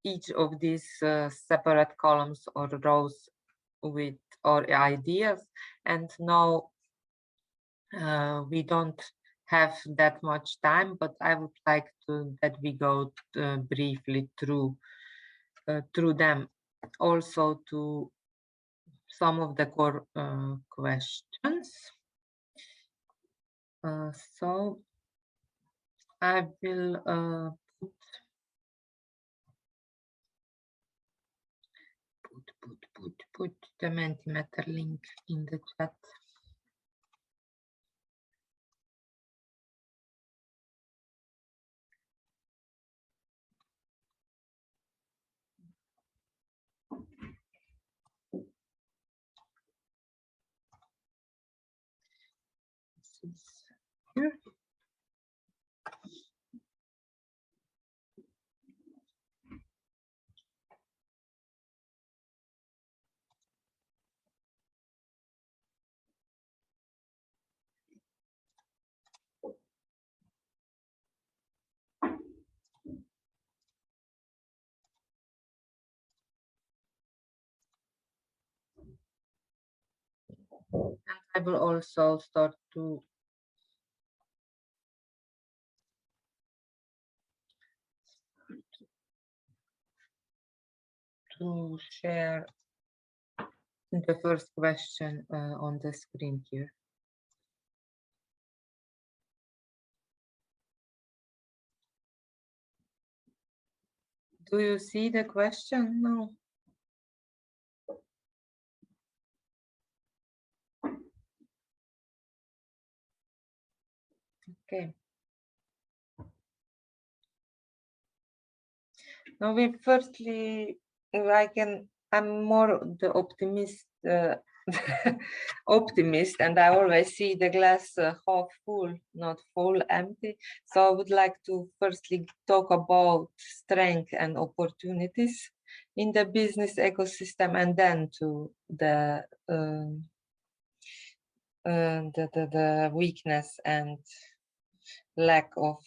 each of these separate columns or rows with our ideas. And now we don't have that much time, but I would like that we go briefly through them, also to some of the core questions. So I will put the Mentimeter link in the chat. This is here. And I will also start to share the first question on the screen here. Do you see the question now? Okay. Now we firstly, I'm more the optimist, optimist, and I always see the glass half full, not full, empty. So I would like to firstly talk about strength and opportunities in the business ecosystem, and then to the weakness and lack of.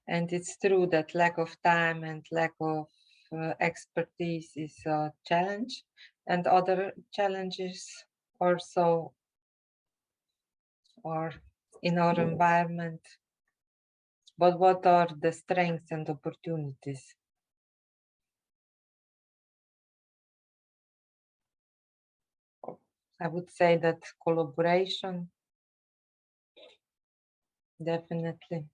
And it's true that lack of time and lack of expertise is a challenge, and other challenges also are in our environment. But what are the strengths and opportunities? I would say that collaboration, definitely.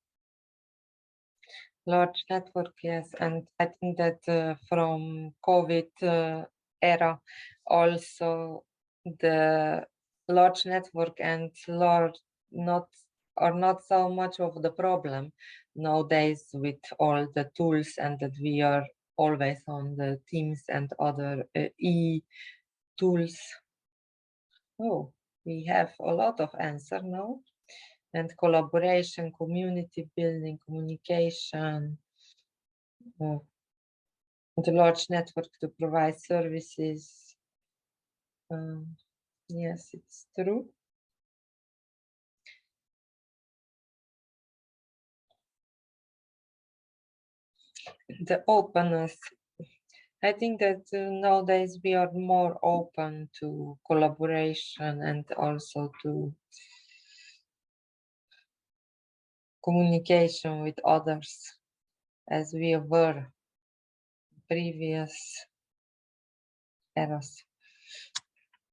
Large network, yes, and I think that from COVID era, also the large network and large are not so much of the problem nowadays with all the tools, and that we are always on the Teams and other e-tools. Oh, we have a lot of answer now. And collaboration, community building, communication, the large network to provide services. Yes, it's true. The openness. I think that nowadays we are more open to collaboration and also to communication with others as we were previous eras.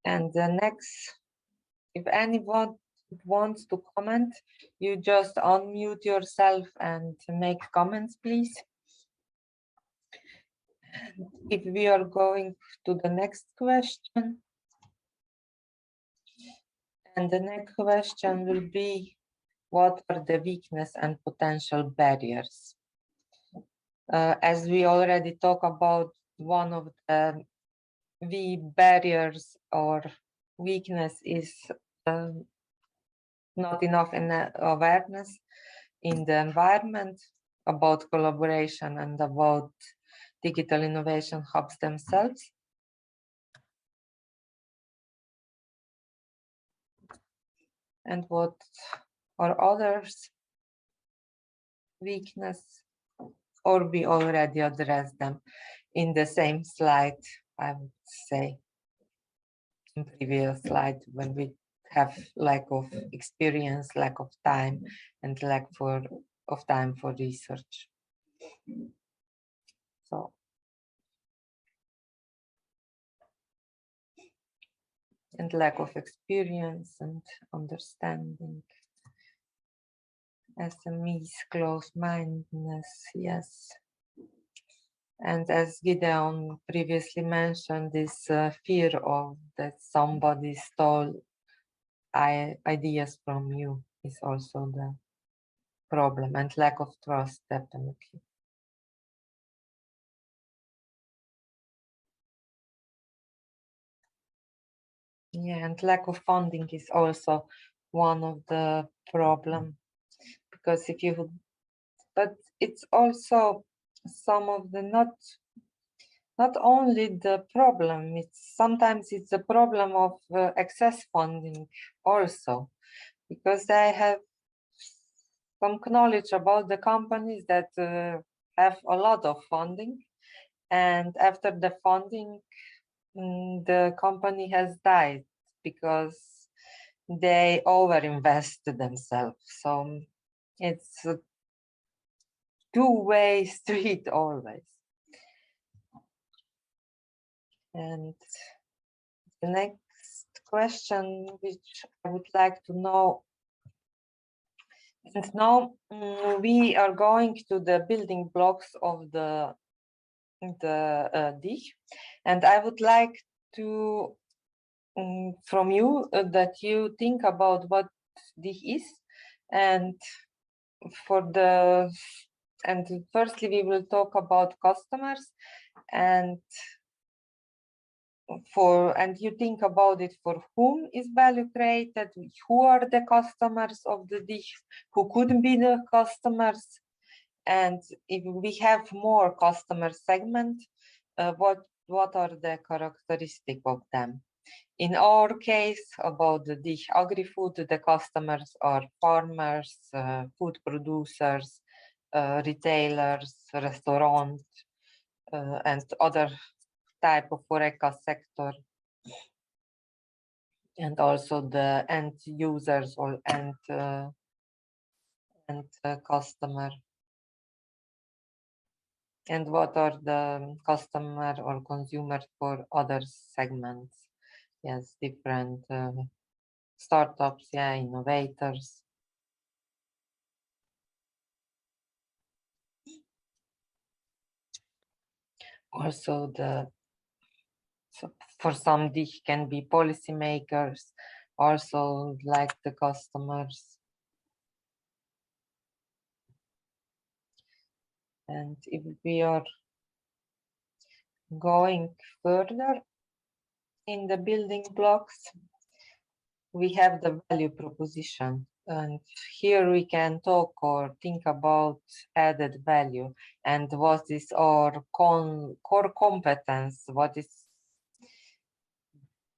And the next, if anyone wants to comment, you just unmute yourself and make comments, please. And if we are going to the next question, and the next question will be, what are the weakness and potential barriers? As we already talked about, one of the barriers or weakness is not enough awareness in the environment about collaboration and about digital innovation hubs themselves. And what are others? Weakness, or we already addressed them in the same slide, I would say, in previous slide, when we have lack of experience, lack of time, and lack of time for research. So, and lack of experience and understanding. SMEs, close-mindedness, yes. And as Gideon previously mentioned, this fear of that somebody stole ideas from you is also the problem, and lack of trust, definitely. Yeah, and lack of funding is also one of the problem, because if you would, but it's also some of the not only the problem, it's sometimes it's a problem of excess funding also, because I have some knowledge about the companies that have a lot of funding, and after the funding, the company has died because they overinvest themselves. So it's a two-way street always. And the next question, which I would like to know, and now we are going to the building blocks of the DIH, and I would like to from you that you think about what DIH is, and firstly we will talk about customers, and you think about it, for whom is value created, who are the customers of the DIH, who could be the customers, and if we have more customer segment, what are the characteristics of them? In our case, about the DIH Agri-Food, the customers are farmers, food producers, retailers, restaurants, and other type of HoReCa sector, and also the end users or end customer. And what are the customer or consumer for other segments? Yes, different startups, yeah, innovators. Also, for some DIH can be policymakers, also like the customers. And if we are going further in the building blocks, we have the value proposition. And here we can talk or think about added value and what is our core competence, what is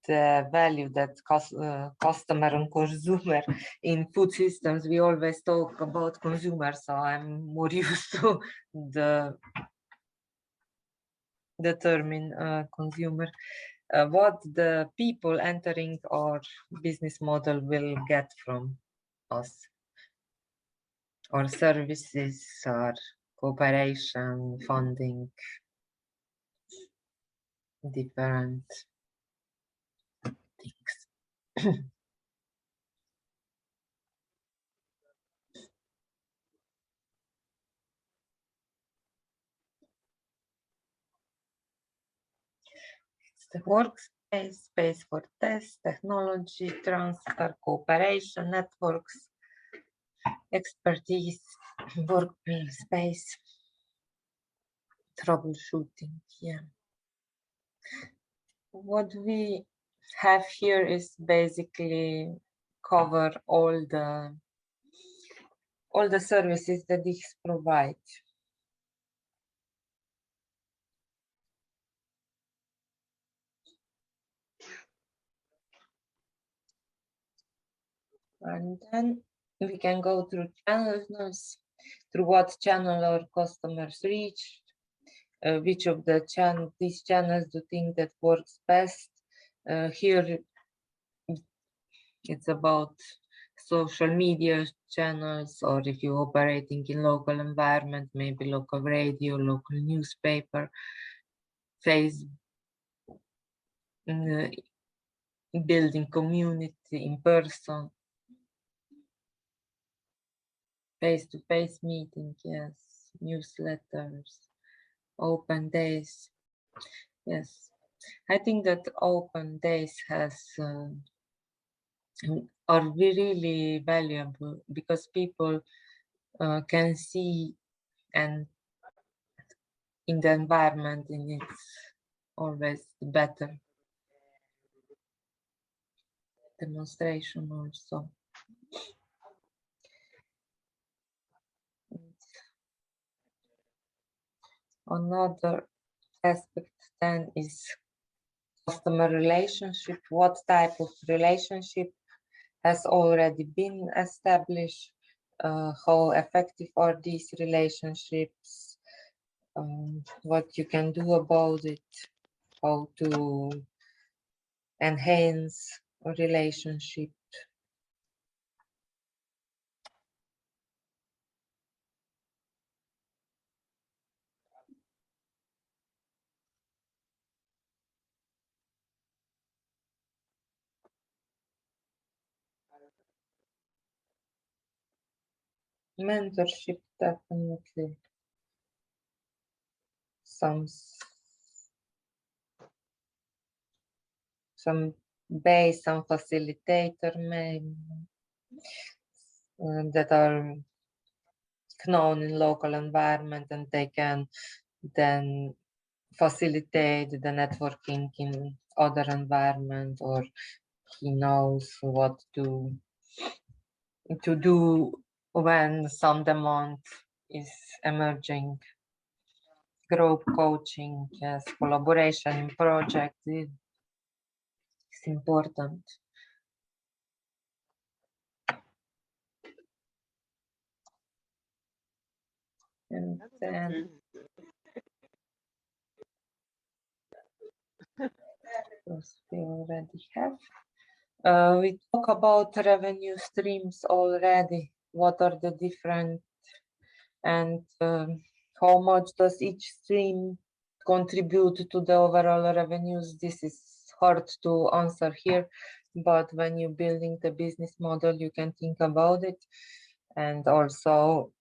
the value that customer and consumer in food systems, we always talk about consumer, so I'm more used to the term consumer. What the people entering our business model will get from us, or services, or cooperation, funding, different things. It's the workspace, space for test, technology transfer, cooperation, networks, expertise, workplace space, troubleshooting. Yeah. What we have here is basically cover all the services that DIHs provide. And then we can go through channels, through what channel our customers reach, which of these channels do you think that works best. Here it's about social media channels, or if you're operating in local environment, maybe local radio, local newspaper, Facebook, building community in person, face-to-face meeting, yes, newsletters, open days. Yes, I think that open days are really valuable because people can see, and in the environment, and it's always better demonstration also. Another aspect then is customer relationship. What type of relationship has already been established? How effective are these relationships? What you can do about it? How to enhance a relationship? Mentorship, definitely. Some base, some facilitator maybe, that are known in local environment, and they can then facilitate the networking in other environment, or he knows what to do when some demand is emerging. Group coaching, yes, collaboration in projects is important. And then we already have. We talk about revenue streams already. What are the different, and how much does each stream contribute to the overall revenues? This is hard to answer here, but when you're building the business model, you can think about it, and also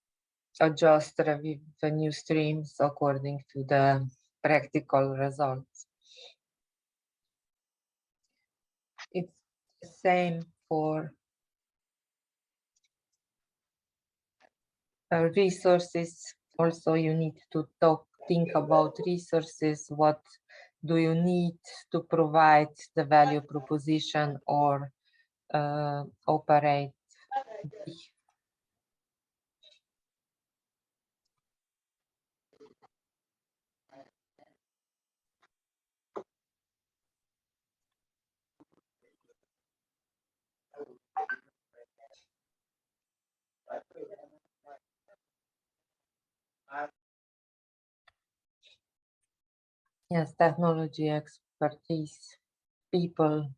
adjust revenue streams according to the practical results. It's the same for resources. Also, you need to think about resources. What do you need to provide the value proposition or operate? Yes, technology expertise, people,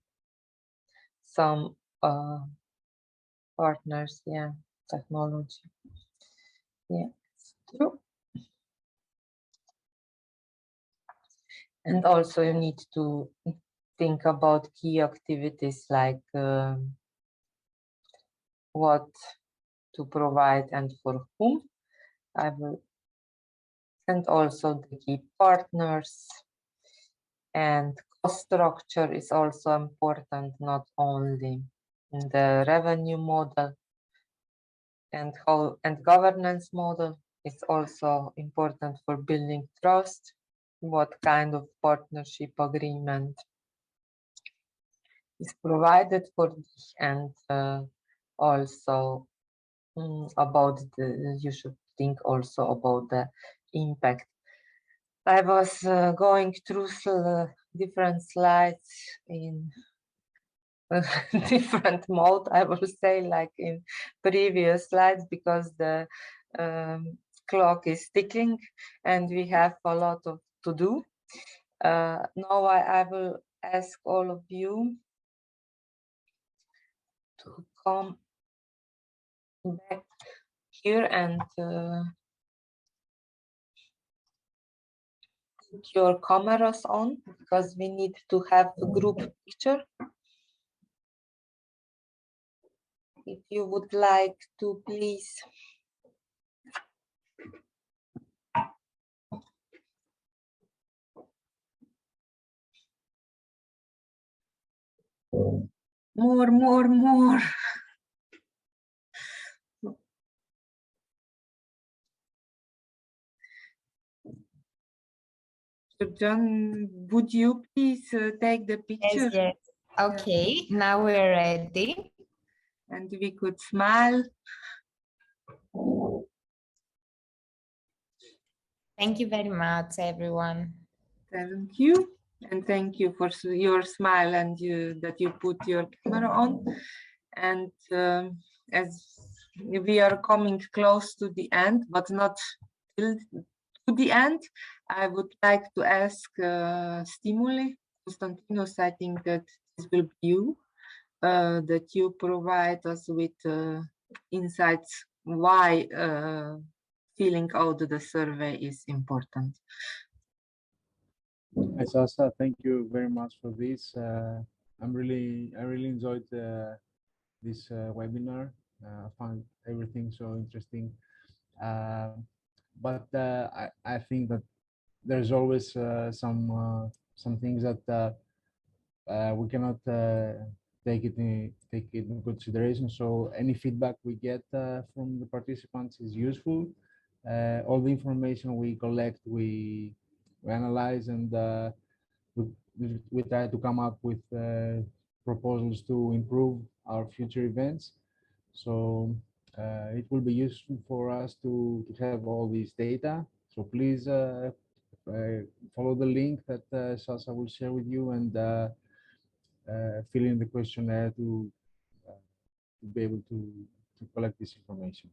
some partners, yeah, technology. Yeah, it's true. And also you need to think about key activities like what to provide and for whom. I will, and also the key partners, and cost structure is also important, not only in the revenue model, and how and governance model is also important for building trust. What kind of partnership agreement is provided for this, and also about the, you should think also about the impact. I was going through different slides in different mode, I will say, like in previous slides, because the clock is ticking and we have a lot of to do. Now I will ask all of you to come back here and put your cameras on, because we need to have a group picture. If you would like to, please. More. John, would you please take the picture? Yes. Okay, now we're ready. And we could smile. Thank you very much, everyone. Thank you. And thank you for your smile and that you put your camera on. And as we are coming close to the end, but not till to the end, I would like to ask Stimuli, Konstantinos, I think that this will be you, that you provide us with insights why filling out the survey is important. Hi, Sasa. Thank you very much for this. I really enjoyed this webinar. I found everything so interesting. But I think that there's always some things that we cannot take it in consideration. So any feedback we get from the participants is useful. All the information we collect, we analyze, and we try to come up with proposals to improve our future events. So it will be useful for us to have all these data. So please follow the link that Sasa will share with you, and fill in the questionnaire to be able to collect this information.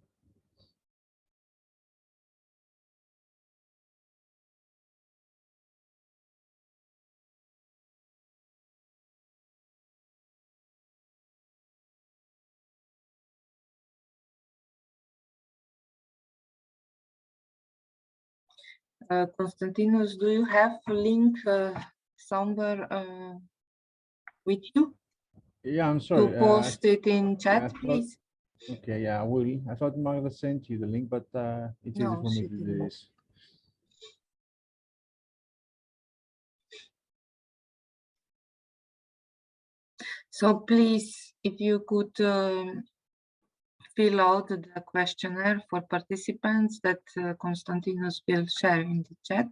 Konstantinos, do you have a link somewhere with you? Yeah, I'm sorry. To post it in chat, yeah, please. Okay, yeah, I will. I thought Magda sent you the link, but it's easy No, for me she to do didn't. this. So please, if you could fill out the questionnaire for participants that Konstantinos will share in the chat.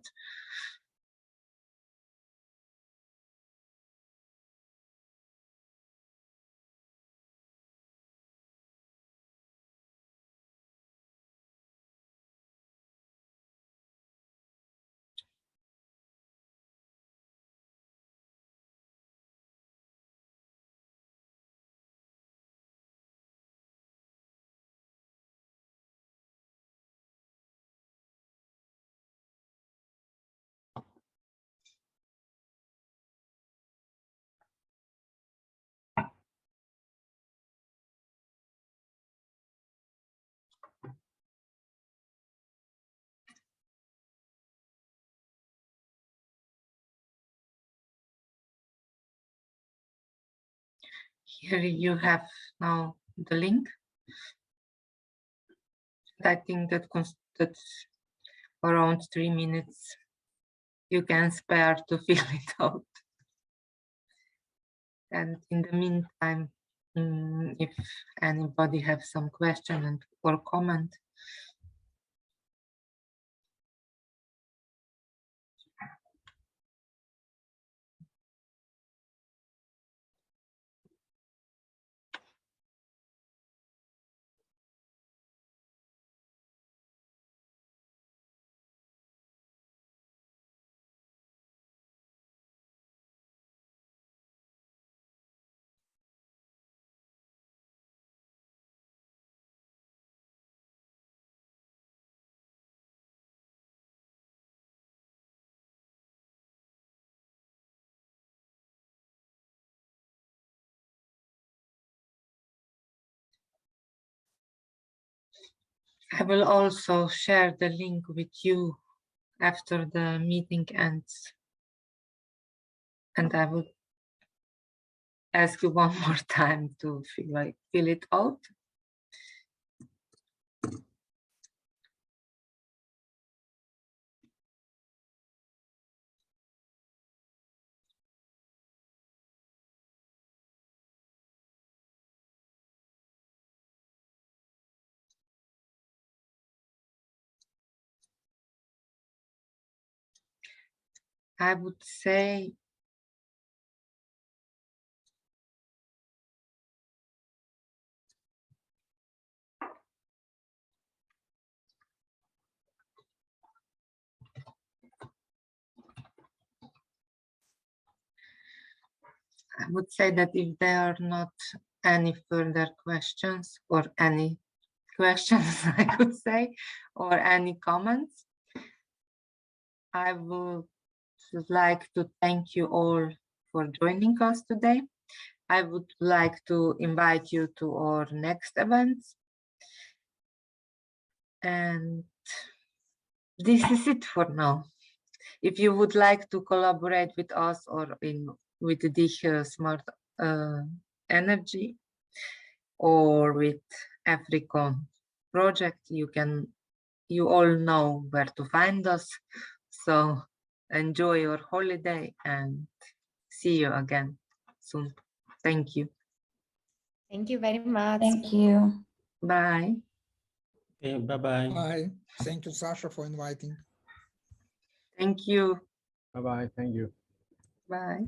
Here you have now the link. I think that's around 3 minutes you can spare to fill it out. And in the meantime, if anybody has some question or comment. I will also share the link with you after the meeting ends. And I will ask you one more time to fill it out. I would say that if there are not any further questions or any questions, I could say, or any comments, I would like to thank you all for joining us today. I would like to invite you to our next events. And this is it for now. If you would like to collaborate with us or with the Smart Energy or with AfriCon project, you all know where to find us. So enjoy your holiday and see you again soon. Thank you. Thank you very much. Thank you. Bye. Okay, bye-bye. Bye. Thank you, Sasha, for inviting. Thank you. Bye-bye. Thank you. Bye.